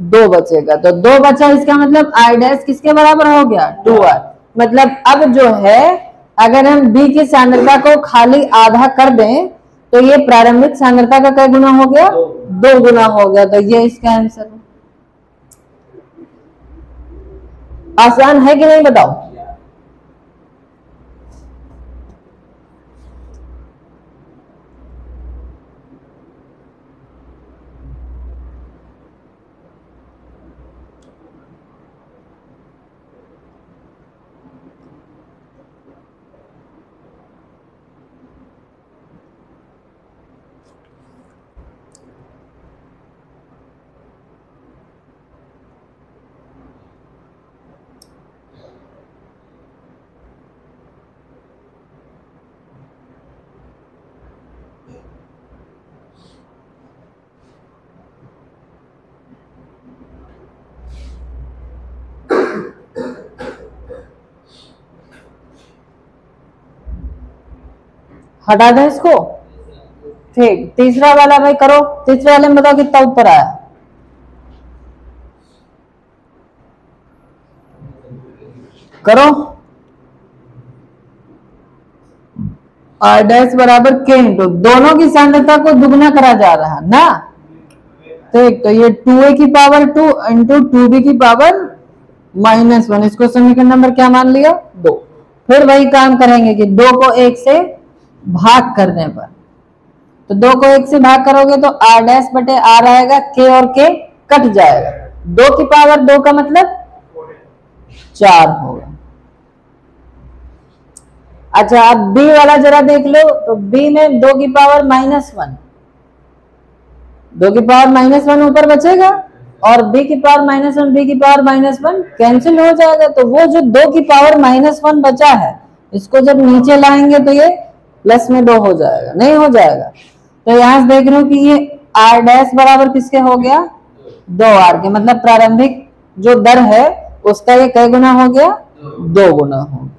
2 बचेगा। तो 2 बचा, इसका मतलब r डैश किसके बराबर हो गया? 2r। मतलब अब जो है अगर हम b की सांद्रता को खाली आधा कर दें तो ये प्रारंभिक सांद्रता का क्या गुना हो गया? 2 गुना हो गया। तो ये इसका आंसर है। आसान है कि नहीं बताओ? हटा दें इसको। ठीक, तीसरा वाला भाई करो। तीसरे वाले में बताओ कितना उत्तर आया? करो। r डैश बराबर k इंटू दोनों की सांद्रता को दुगना करा जा रहा है ना। ठीक, तो ये 2a की पावर 2 इंटू 2b की पावर -1, इसको समीकरण नंबर क्या मान लिया? 2। फिर वही काम करेंगे कि 2 को 1 से भाग करने पर, तो 2 को 1 से भाग करोगे तो r डैश बटे r आएगा, k और k कट जाएगा। 2 की पावर 2 का मतलब 4 होगा। अच्छा, अब b वाला जरा देख लो। तो b में 2 की पावर -1, 2 की पावर -1 ऊपर बचेगा, और b की पावर -1 b की पावर -1 कैंसिल हो जाएगा। तो वो जो 2 की पावर -1 बचा है, इसको जब नीचे लाएंगे तो ये प्लस में 2 हो जाएगा, नहीं हो जाएगा। तो यहां से देख रहे हो कि ये r डैश बराबर किसके हो गया? 2r के। मतलब प्रारंभिक जो दर है उसका ये कई गुना हो गया? 2 गुना हो गया।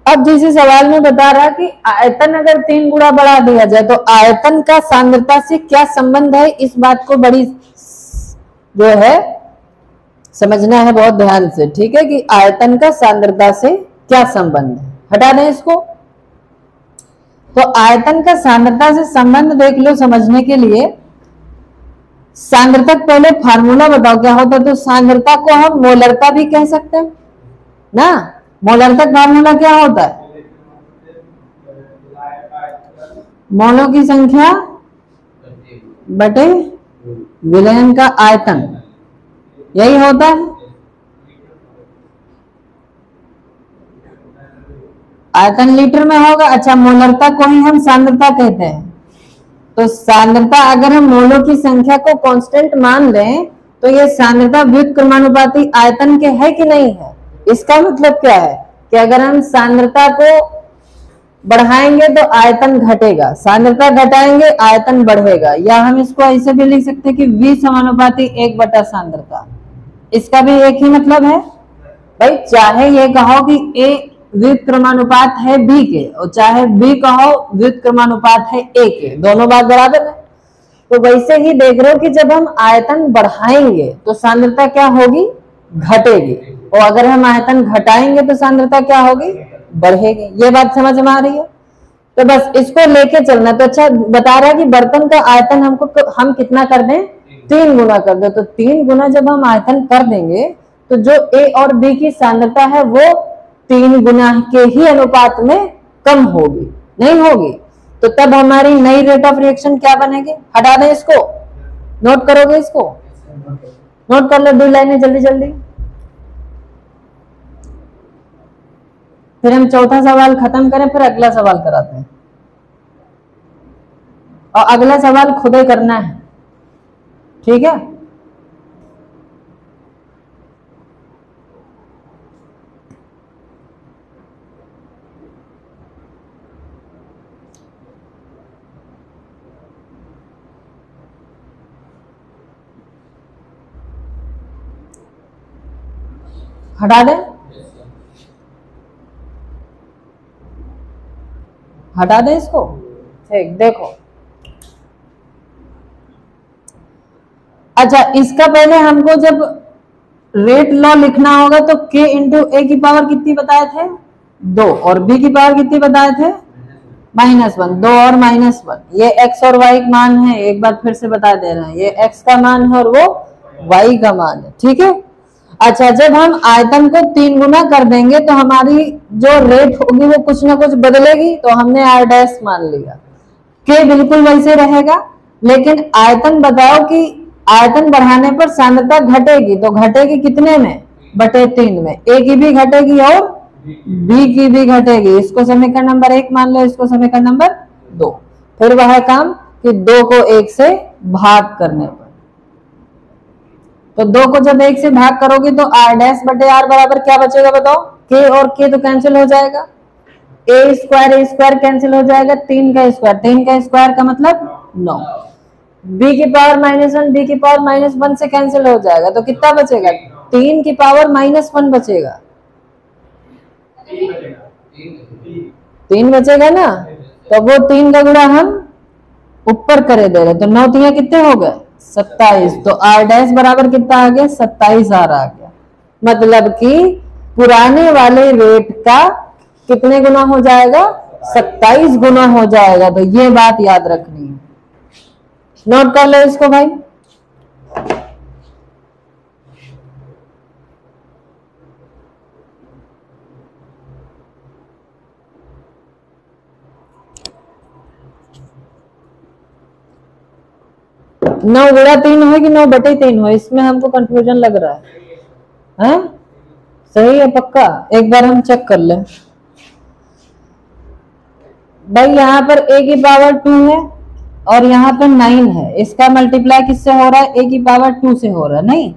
अब जिस सवाल में बता रहा कि आयतन अगर 3 गुना बढ़ा दिया जाए तो आयतन का सांद्रता से क्या संबंध है, इस बात को बड़ी जो है समझना है बहुत ध्यान से। ठीक है, कि आयतन का सांद्रता से क्या संबंध है। हटा दें इसको। तो आयतन का सांद्रता से संबंध देख लो समझने के लिए। सांद्रता पहले फार्मूला बताओ क्या होता है। तो सांद्रता को हम मोलरता भी कह सकते हैं ना। मोलरता फार्मूला क्या होता है? मोलों की संख्या बटे विलयन का आयतन, यही होता है। आयतन लीटर में होगा। अच्छा, मोलरता को ही हम सांद्रता कहते हैं। तो सांद्रता अगर हम मोलों की संख्या को कांस्टेंट मान लें तो ये सांद्रता व्युत्क्रमानुपाती आयतन के है कि नहीं है। इसका मतलब क्या है कि अगर हम सांद्रता को बढ़ाएंगे तो आयतन घटेगा, सांद्रता घटाएंगे आयतन बढ़ेगा, या हम इसको ऐसे भी लिख सकते हैं कि V समानुपाती 1 बटा सांद्रता। इसका भी एक ही मतलब है भाई, चाहे ये कहो कि A व्युत्क्रमानुपात है B के, और चाहे B कहो व्युत्क्रमानुपात है A के, दोनों बात बराबर है। तो वैसे ही देख रहे हो कि जब हम आयतन बढ़ाएंगे तो सांद्रता क्या होगी, घटेगी, और अगर हम आयतन घटाएंगे तो सांद्रता क्या होगी, बढ़ेगी। ये बात समझ में आ रही है? तो बस इसको लेके चलना। तो अच्छा बता रहा है कि बर्तन का आयतन हम कितना कर दें, 3 गुना कर दे। तो 3 गुना जब हम आयतन कर देंगे तो जो A और B की सांद्रता है वो 3 गुना के ही अनुपात में कम होगी, नहीं होगी। तो तब हमारी नई रेट ऑफ रिएक्शन क्या बनेगी, हटा दें इसको, नोट करोगे इसको, नोट कर लो 2 लाइनें जल्दी जल्दी। फिर हम चौथा सवाल खत्म करें, फिर अगला सवाल कराते हैं, और अगला सवाल खुद ही करना है, ठीक है? हटा दें, हटा दें इसको, ठीक। देखो अच्छा, इसका पहले हमको जब रेट लॉ लिखना होगा तो K इंटू A की पावर कितनी बताए थे, 2, और B की पावर कितनी बताए थे, -1, 2 और -1। ये x और y का मान है, एक बार फिर से बता दे रहे हैं, ये x का मान है और वो y का मान है, ठीक है? अच्छा, जब हम आयतन को 3 गुना कर देंगे तो हमारी जो रेट होगी वो कुछ ना कुछ बदलेगी, तो हमने r डैश मान लिया। K बिल्कुल वैसे रहेगा, लेकिन आयतन बताओ कि आयतन बढ़ाने पर सांद्रता घटेगी, तो घटेगी कितने में, बटे 3 में। A की भी घटेगी और B की भी घटेगी। इसको समीकरण नंबर 1 मान लो, इसको समीकरण नंबर 2। फिर वह काम कि 2 को 1 से भाग करने पर, तो 2 को जब 1 से भाग करोगे तो r डैश बटे r बराबर क्या बचेगा बताओ, K और K तो कैंसिल हो जाएगा, a स्क्वायर कैंसिल हो जाएगा, 3 का स्क्वायर का मतलब 9, b की पावर -1 b की पावर -1 से कैंसिल हो जाएगा, तो कितना बचेगा, 3 की पावर -1 बचेगा, 3 बचेगा ना। तो वो 3 का गुणा हम ऊपर करे दे रहे, तो 9 3 कितने हो गए, 27। तो r डैश बराबर कितना आ गया, 27 r आ गया। मतलब कि पुराने वाले रेट का कितने गुना हो जाएगा, 27 गुना हो जाएगा। तो ये बात याद रखनी है, नोट कर लो इसको भाई। नौ गुणा 3 हो कि 9 बटे 3 हो, इसमें हमको कंफ्यूजन लग रहा है? सही है पक्का? एक बार हम चेक कर ले भाई। यहाँ पर a की पावर 2 है और यहाँ पर 9 है, इसका मल्टीप्लाई किससे हो रहा है, a की पावर 2 से हो रहा है, नहीं?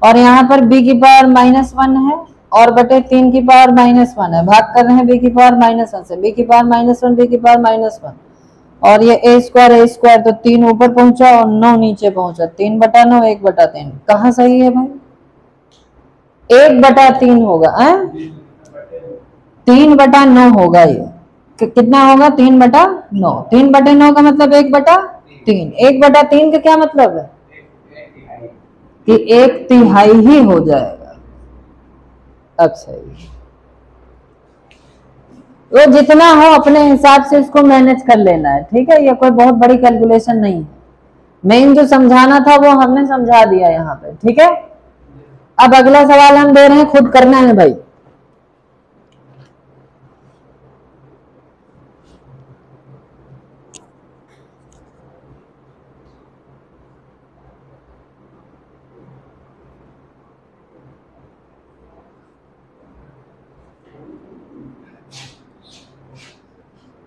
और यहाँ पर b की पावर -1 है और बटे 3 की पावर -1 है, भाग कर रहे हैं b की पावर -1 से, b की पावर -1 b की पावर -1, और ये a स्क्वायर, तो 3 ऊपर पहुंचा और 9 नीचे पहुंचा, 3 बटा 9 1 बटा 3। कहाँ सही है भाई, 1 बटा 3 होगा, 3 बटा 9 होगा। ये कितना होगा, 3 बटा 9। 3 बटे 9 का मतलब 1 बटा 3। 1 बटा 3 का क्या मतलब है कि 1/3 ही हो जाएगा। अब सही, वो जितना हो अपने हिसाब से इसको मैनेज कर लेना है, ठीक है? ये कोई बहुत बड़ी कैलकुलेशन नहीं है, मेन जो समझाना था वो हमने समझा दिया यहाँ पे, ठीक है? अब अगला सवाल हम दे रहे हैं, खुद करना है भाई।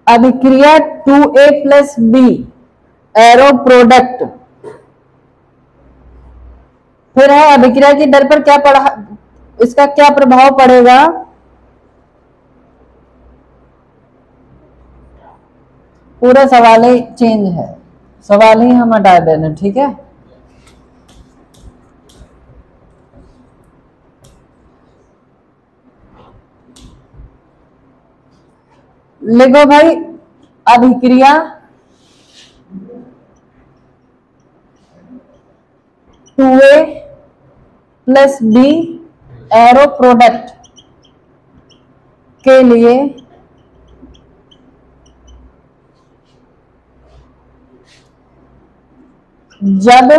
अभिक्रिया 2a + b एरो प्रोडक्ट, फिर है अभिक्रिया की दर पर क्या पड़ा, इसका क्या प्रभाव पड़ेगा, पूरा सवाल ही चेंज है, सवाल ही हम हटा देना, ठीक है। लिखो भाई, अभिक्रिया two A plus B arrow product के लिए जब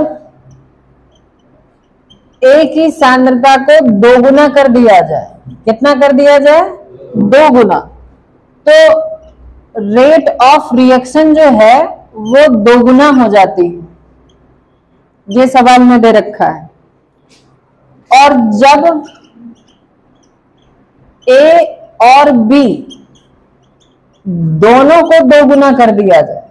ए की सांद्रता को दोगुना कर दिया जाए, कितना कर दिया जाए? दोगुना, तो रेट ऑफ रिएक्शन जो है वो दोगुना हो जाती है, ये सवाल में दे रखा है। और जब ए और बी दोनों को दोगुना कर दिया जाए,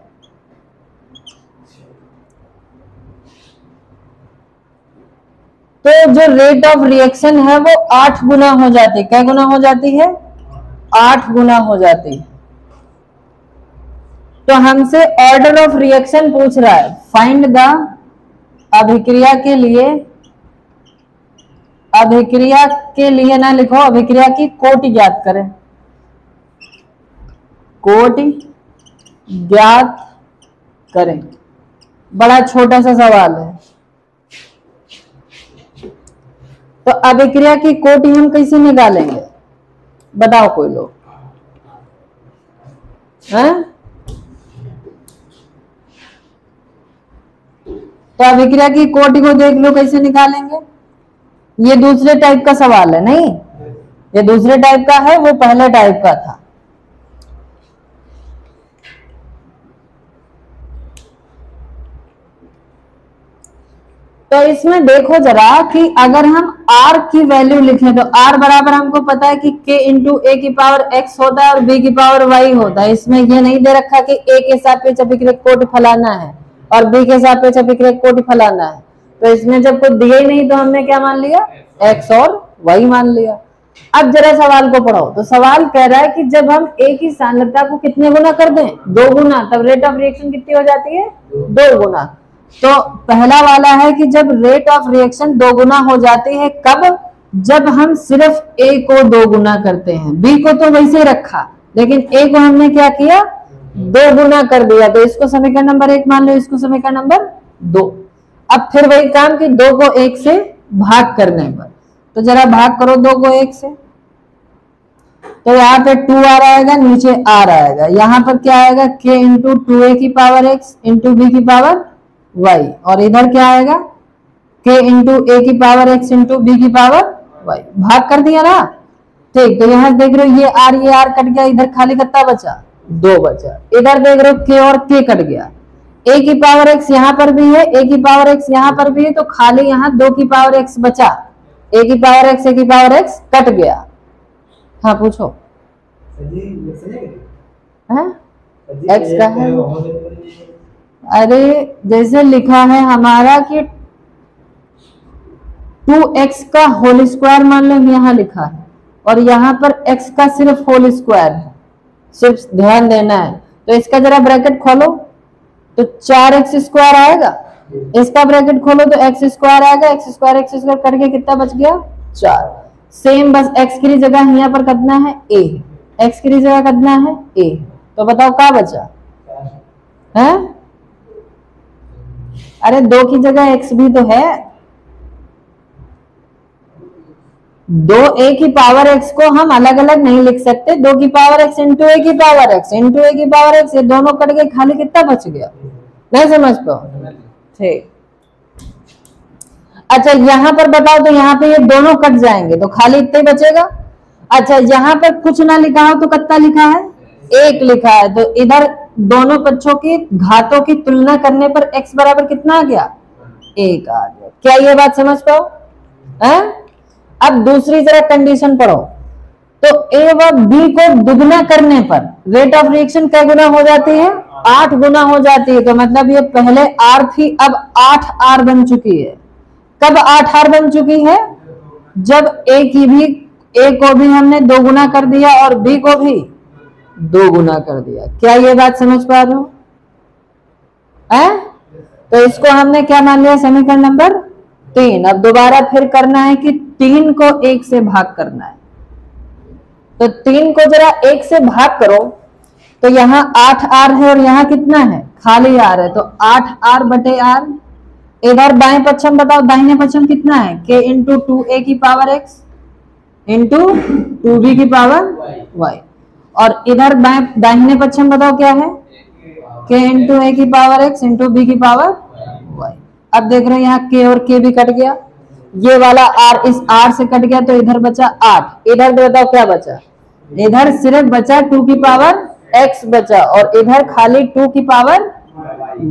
तो जो रेट ऑफ रिएक्शन है वो 8 गुना हो जाती है। क्या गुना हो जाती है? 8 गुना हो जाती है। तो हमसे ऑर्डर ऑफ रिएक्शन पूछ रहा है, फाइंड द अभिक्रिया के लिए, अभिक्रिया के लिए ना लिखो, अभिक्रिया की कोटि ज्ञात करें, कोटि ज्ञात करें। बड़ा छोटा सा सवाल है। तो अभिक्रिया की कोटि हम कैसे निकालेंगे, बताओ कोई लोग, हैं? तो अभिक्रिया की कोटि को देख लो कैसे निकालेंगे। ये दूसरे टाइप का सवाल है, नहीं ये दूसरे टाइप का है, वो पहले टाइप का था। तो इसमें देखो जरा कि अगर हम R की वैल्यू लिखें तो R बराबर हमको पता है कि K इंटू ए की पावर x होता है और B की पावर y होता है। इसमें ये नहीं दे रखा कि A के सापेक्ष अभिक्रिया कोटि फलाना है और B के सापेक्ष अभिक्रिया कोटि फलाना है। तो इसमें जब कुछ दिया ही नहीं तो हमने क्या मान लिया? x और y मान लिया। अब जरा सवाल को पढ़ो। तो सवाल कह रहा है कि जब हम A की सांद्रता को कितने गुना कर दें? 2 गुना, तब रेट ऑफ रिएक्शन कितनी हो जाती है? 2 गुना। तो पहला वाला है कि जब रेट ऑफ रिएक्शन 2 गुना हो जाती है, कब? जब हम सिर्फ A को 2 गुना करते हैं। B को तो वैसे रखा, लेकिन A को हमने क्या किया? 2 गुना कर दिया। तो इसको समीकरण नंबर 1 मान लो, इसको समीकरण नंबर 2। अब फिर वही काम कि 2 को 1 से भाग करने पर, तो जरा भाग करो 2 को 1 से, तो यहाँ पे 2r आएगा, नीचे r आएगा। यहाँ पर क्या आएगा? k इंटू 2a की पावर x इंटू b की पावर y, और इधर क्या आएगा? k इंटू ए की पावर x इंटू बी की पावर y। भाग कर दिया ना, ठीक। तो यहाँ देख रहे हो ये r कट गया, इधर खाली कितना बचा? 2 बचा। इधर देख रहे हो k और k कट गया, a की पावर x यहाँ पर भी है, a की पावर x यहाँ पर भी है, तो खाली यहाँ 2 की पावर x बचा। a की पावर x, a की पावर x कट गया। हाँ पूछो, है x का है? अरे जैसे लिखा है हमारा कि 2x का होल स्क्वायर मान लो यहाँ लिखा है, और यहाँ पर x का सिर्फ होल स्क्वायर है, सिर्फ ध्यान देना है। तो इसका जरा ब्रैकेट खोलो तो 4x स्क्वायर आएगा, इसका ब्रैकेट खोलो तो x स्क्वायर आएगा, x स्क्वायर करके कितना बच गया? 4। सेम बस x की जगह यहाँ पर कितना है? a, x की जगह कितना है? a। तो बताओ क्या बचा है? अरे 2 की जगह x भी तो है। 2a की पावर x को हम अलग अलग नहीं लिख सकते। 2 की पावर x इंटू ए की पावर x इंटू ए की पावर x, ये दोनों कट गए, खाली कितना बच गया? नहीं समझ पाओ, ठीक। अच्छा यहाँ पर बताओ, तो यहाँ पे ये दोनों कट जाएंगे तो खाली इतने बचेगा। अच्छा यहाँ पर कुछ ना लिखा हो तो कितना लिखा है? 1 लिखा है। तो इधर दोनों पक्षों की घातों की तुलना करने पर x बराबर कितना आ गया? 1 आ गया। क्या ये बात समझ पाओ? है? अब दूसरी जरा कंडीशन पढ़ो। तो a व b को दुगना करने पर रेट ऑफ रिएक्शन क्या गुना हो जाती है? 8 गुना हो जाती है। तो मतलब ये पहले r थी, अब 8r बन चुकी है। कब 8r बन चुकी है? जब a को भी हमने 2 गुना कर दिया और b को भी 2 गुना कर दिया। क्या ये बात समझ पा रहे हो? तो इसको हमने क्या मान लिया? समीकरण नंबर 3। अब दोबारा फिर करना है कि 3 को 1 से भाग करना है। तो 3 को जरा 1 से भाग करो तो यहाँ 8r है और यहाँ कितना है? खाली r है, तो 8r बटे r। इधर बाएं पक्षम बताओ, दाहिने पक्षम कितना है? k इंटू 2a की पावर x इंटू 2b की पावर y। और इधर दाहिने पक्षम बताओ क्या है? k इंटू a की पावर x इंटू b की पावर y। अब देख रहे हो यहाँ k और k भी कट गया, ये वाला r इस r से कट गया, तो इधर बचा 8। इधर बताओ क्या बचा? इधर सिर्फ बचा 2 की पावर x बचा, और इधर खाली 2 की पावर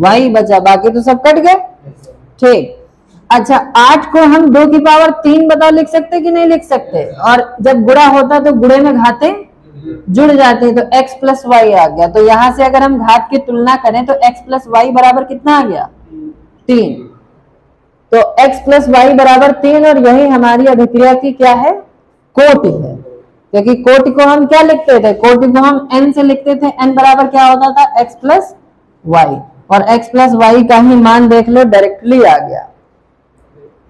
y बचा, बाकी तो सब कट गए। ठीक, अच्छा 8 को हम 2 की पावर 3 बताओ लिख सकते कि नहीं लिख सकते? और जब गुणा होता तो गुणे में घाते जुड़ जाते हैं, तो x प्लस वाई आ गया। तो यहां से अगर हम घात की तुलना करें तो x प्लस वाई बराबर कितना आ गया? 3। तो x प्लस वाई बराबर 3, और यही हमारी अभिक्रिया की क्या है? कोटि है। क्योंकि कोटि को हम क्या लिखते थे? कोटि को हम n से लिखते थे। n बराबर क्या होता था? x plus Y. और x प्लस वाई का ही मान देख लो, डायरेक्टली आ गया।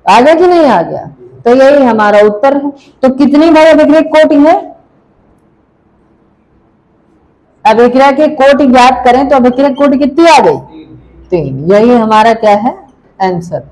आ गया कि नहीं आ गया? तो यही हमारा उत्तर है। तो कितनी बड़ी अभिक्रिया कोटि है? अभिक्रिया की कोटि ज्ञात करें तो अभिक्रिया कोटि कितनी आ गई? 3। यही हमारा क्या है? आंसर।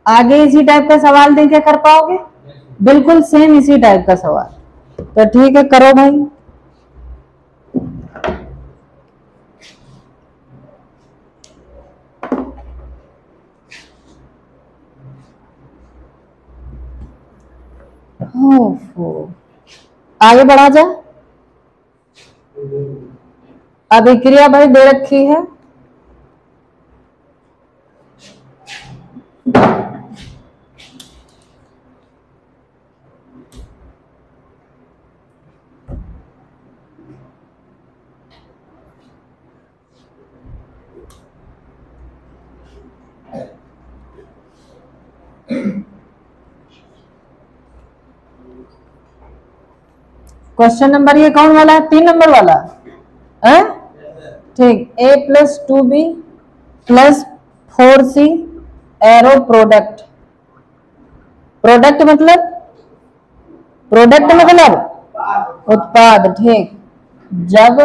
आगे इसी टाइप का सवाल देके कर पाओगे? बिल्कुल सेम इसी टाइप का सवाल। तो ठीक है, करो भाई। आगे बढ़ा जा। अभिक्रिया भाई दे रखी है। क्वेश्चन नंबर ये कौन वाला है? 3 नंबर वाला है। ठीक, a plus 2b plus 4c arrow product. Product मतलब उत्पाद। ठीक, जब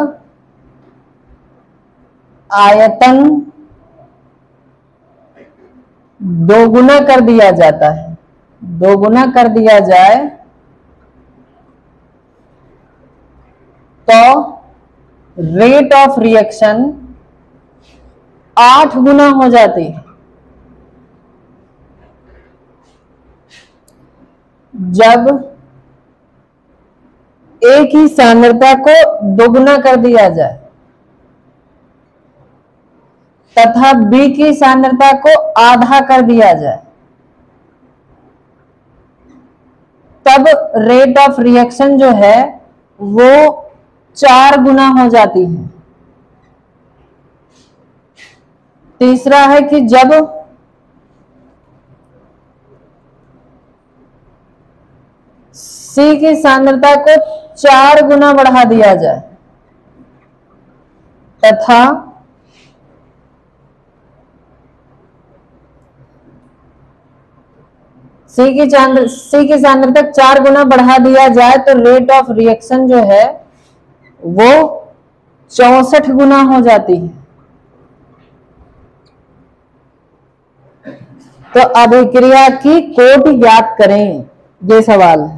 आयतन दोगुना कर दिया जाता है, दोगुना कर दिया जाए तो रेट ऑफ रिएक्शन 8 गुना हो जाती है। जब A की सांद्रता को दोगुना कर दिया जाए तथा B की सांद्रता को आधा कर दिया जाए, तब रेट ऑफ रिएक्शन जो है वो 4 गुना हो जाती है। तीसरा है कि जब C की सांद्रता को 4 गुना बढ़ा दिया जाए तथा C की सांद्रता 4 गुना बढ़ा दिया जाए तो रेट ऑफ रिएक्शन जो है वो 64 गुना हो जाती है। तो अभिक्रिया की कोटि ज्ञात करें, ये सवाल है।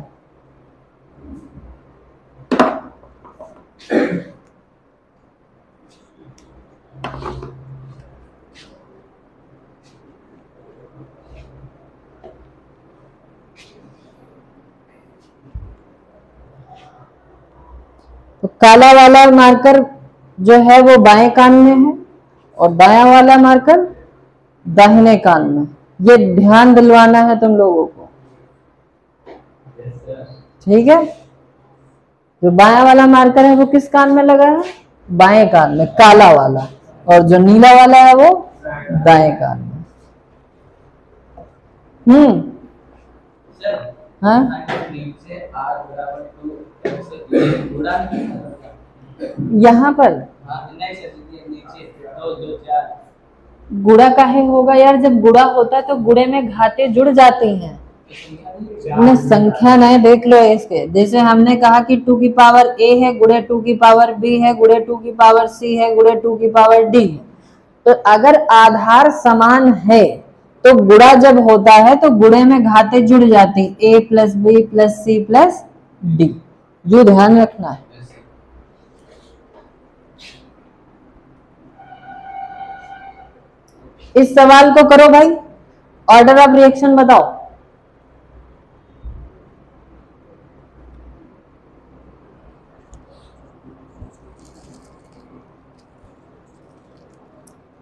तो काला वाला मार्कर जो है वो बाएं कान में है और दायां वाला मार्कर दाहिने कान में। ये ध्यान दिलवाना है तुम लोगों को, ठीक है। जो बायां वाला मार्कर है वो किस कान में लगा है? बाएं कान में, काला वाला। और जो नीला वाला है वो दाएं कान में। हाँ, यहाँ पर गुड़ा काहे होगा यार? जब गुड़ा होता है तो गुड़े में घाते जुड़ जाती हैं। हमने संख्या नहीं, देख लो इसके। जैसे हमने कहा कि 2 की पावर a है, गुड़े 2 की पावर b है, गुड़े 2 की पावर c है, गुड़े 2 की पावर d है। तो अगर आधार समान है तो गुड़ा जब होता है तो गुड़े में घाते जुड़ जाती, a plus B plus C plus D. जो ध्यान रखना है। इस सवाल को करो भाई, ऑर्डर ऑफ रिएक्शन बताओ।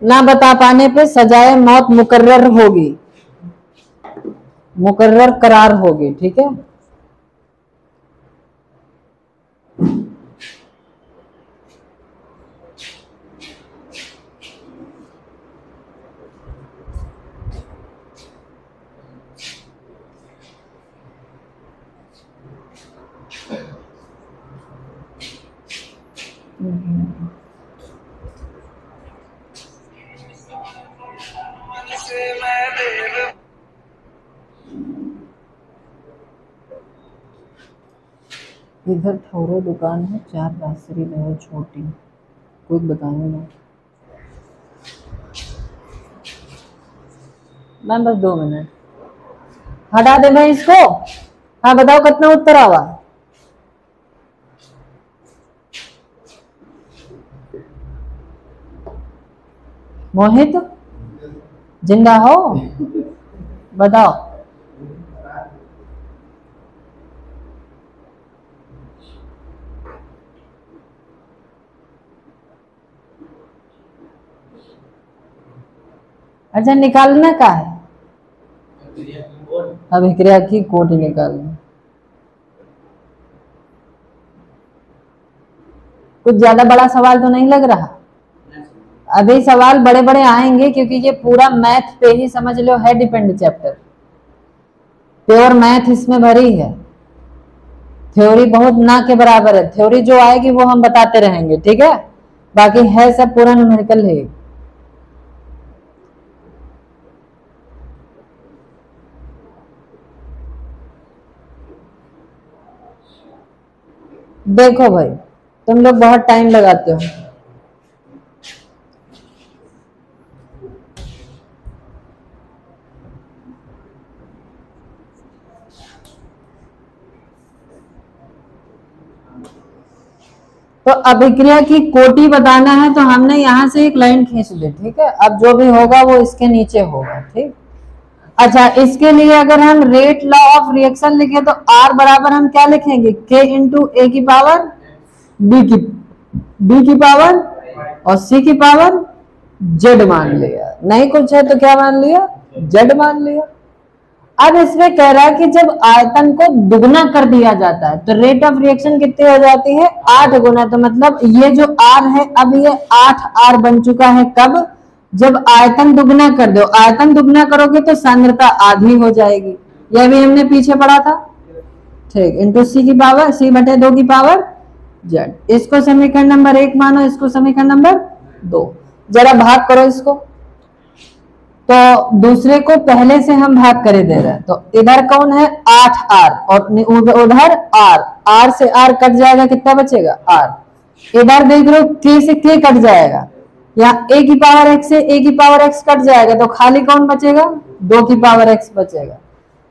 ना बता पाने पे सजाए मौत मुकर्रर होगी, मुकर्रर करार होगी, ठीक है। इधर ठौरे दुकान है, 4 राजश्री नहर छोटी, कोई बताने ना। मैम बस 2 मिनट हटा दे भाई इसको। हाँ बताओ कितना उत्तर आवा? मोहित जिंदा हो? बताओ। अच्छा निकालना का है? अभिक्रिया की कोटि निकालना। कुछ ज्यादा बड़ा सवाल तो नहीं लग रहा? अभी सवाल बड़े बड़े आएंगे क्योंकि ये पूरा मैथ पे ही समझ लो है डिपेंड चैप्टर। प्योर मैथ इसमें भरी है, थ्योरी बहुत ना के बराबर है। थ्योरी जो आएगी वो हम बताते रहेंगे, ठीक है। बाकी है सब पूरा न्यूमेरिकल है। देखो भाई तुम लोग बहुत टाइम लगाते हो। तो अभिक्रिया की कोटि बताना है तो हमने यहां से एक लाइन खींच ली, ठीक है। अब जो भी होगा वो इसके नीचे होगा, ठीक। अच्छा इसके लिए अगर हम रेट लॉ ऑफ रिएक्शन लिखे तो R बराबर हम क्या लिखेंगे? K इंटू ए की पावर B की पावर और C की पावर Z मान लिया। नहीं कुछ है तो क्या मान लिया? Z मान लिया। अब इसमें कह रहा है कि जब आयतन को दुगना कर दिया जाता है तो रेट ऑफ रिएक्शन कितनी हो जाती है? 8 गुना। तो मतलब ये जो R है अब ये 8R बन चुका है। कब? जब आयतन दुगना कर दो। आयतन दुगना करोगे तो सांद्रता आधी हो जाएगी। यह भी हमने पीछे पढ़ा था, ठीक। इंटू C की पावर C बटे 2 की पावर Z। इसको समीकरण नंबर 1 मानो, इसको समीकरण नंबर 2। जरा भाग करो इसको। तो दूसरे को पहले से हम भाग करे दे रहे हैं। तो इधर कौन है? 8R और उधर R। R से R कट जाएगा, कितना बचेगा? R। इधर देख लो K से K कट जाएगा, यहाँ A की पावर X से A की पावर X कट जाएगा तो खाली कौन बचेगा? 2 की पावर X बचेगा।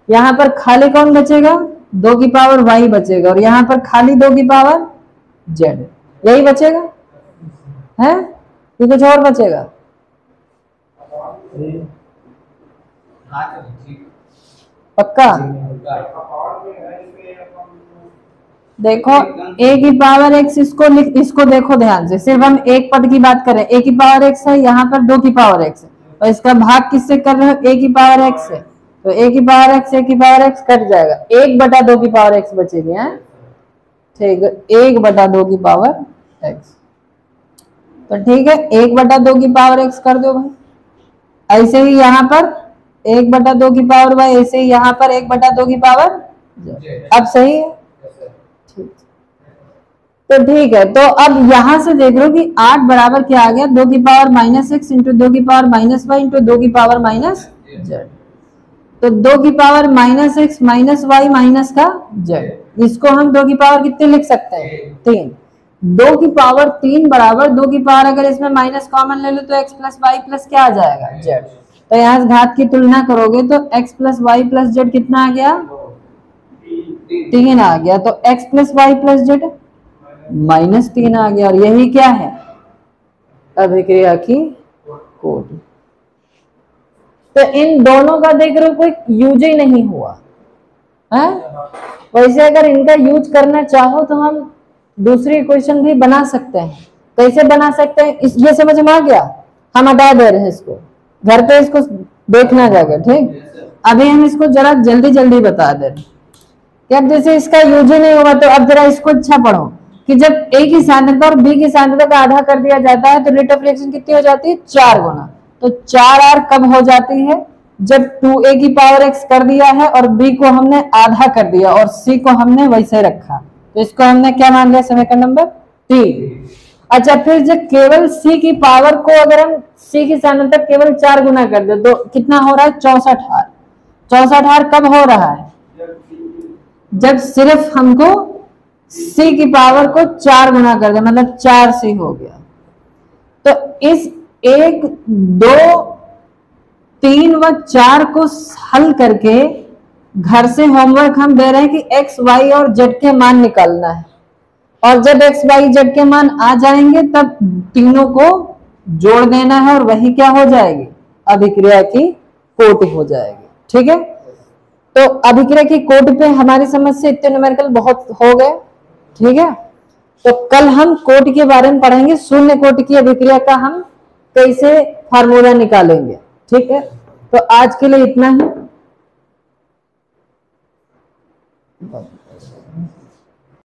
यहाँ पर खाली कौन बचेगा? 2 की पावर Y बचेगा। और यहाँ पर खाली 2 की पावर Z। यही बचेगा है कि कुछ और बचेगा? पक्का? देखो a की पावर x, इसको देखो ध्यान से, सिर्फ हम एक पद की बात करें, a की पावर x है, यहाँ पर 2 की पावर x है, और इसका भाग किससे कर रहे हो, a की पावर x है, तो a की पावर x कट जाएगा, 1/2 की पावर x बचेगी है, ठीक है, 1/2 की पावर x, तो ठीक है 1/2 की पावर x कर दो भाई, ऐसे ही यहाँ पर 1/2 की पावर y, ऐसे ही यहाँ पर 1/2 की पावर, अब सही है, तो ठीक है, तो अब यहां से देख लो कि 8 बराबर क्या आ गया, 2 की पावर -x इंटू 2 की पावर -y इंटू 2 की पावर -z, तो 2 की पावर -x -y माइनस का z, इसको हम 2 की पावर कितने लिख सकते हैं, 3, 2 की पावर 3 बराबर 2 की पावर, अगर इसमें माइनस कॉमन ले लो तो x प्लस वाई प्लस क्या आ जाएगा, z, तो यहाँ घात की तुलना करोगे तो x plus Y plus Z कितना आ गया, 3 आ गया, तो x plus Y plus Z -3 आ गया, और यही क्या है, अभिक्रिया की कोटि। तो इन दोनों का देख रहे हो कोई यूज ही नहीं हुआ है, वैसे अगर इनका यूज करना चाहो तो हम दूसरी इक्वेशन भी बना सकते हैं, कैसे बना सकते हैं, ये समझ में आ गया, हम हटा दे रहे हैं इसको, घर पे इसको देखना जाएगा, ठीक, अभी हम इसको जरा जल्दी जल्दी बता दे रहे कि अब जैसे इसका यूज ही नहीं होगा, तो अब जरा इसको अच्छा पढ़ो कि जब a की सांद्रता और b की सांद्रता का आधा कर दिया जाता है तो रेट ऑफ रिएक्शन कितनी हो जाती है, 4 गुना, तो 4r कब हो जाती है, जब 2a की पावर x कर दिया है और b को हमने आधा कर दिया और c को हमने वैसे रखा, तो इसको हमने क्या मान लिया, समीकरण नंबर 3। अच्छा, फिर जब केवल c की पावर को अगर हम c की सांद्रता केवल 4 गुना कर दे तो कितना हो रहा है, 64r, 64r कब हो रहा है, जब सिर्फ हमको c की पावर को 4 गुना कर दे, मतलब 4c हो गया, तो इस 1, 2, 3 व 4 को हल करके घर से होमवर्क हम दे रहे हैं कि x, y और z के मान निकालना है, और जब x, y, z के मान आ जाएंगे तब तीनों को जोड़ देना है और वही क्या हो जाएगी, अभिक्रिया की कोटि हो जाएगी, ठीक है। तो अभिक्रिया की कोटि पे हमारी समझ से इतने न्यूमेरिकल बहुत हो गए, ठीक है, तो कल हम कोटि के बारे में पढ़ेंगे, शून्य कोटि की अभिक्रिया का हम कैसे फार्मूला निकालेंगे, ठीक है, तो आज के लिए इतना ही।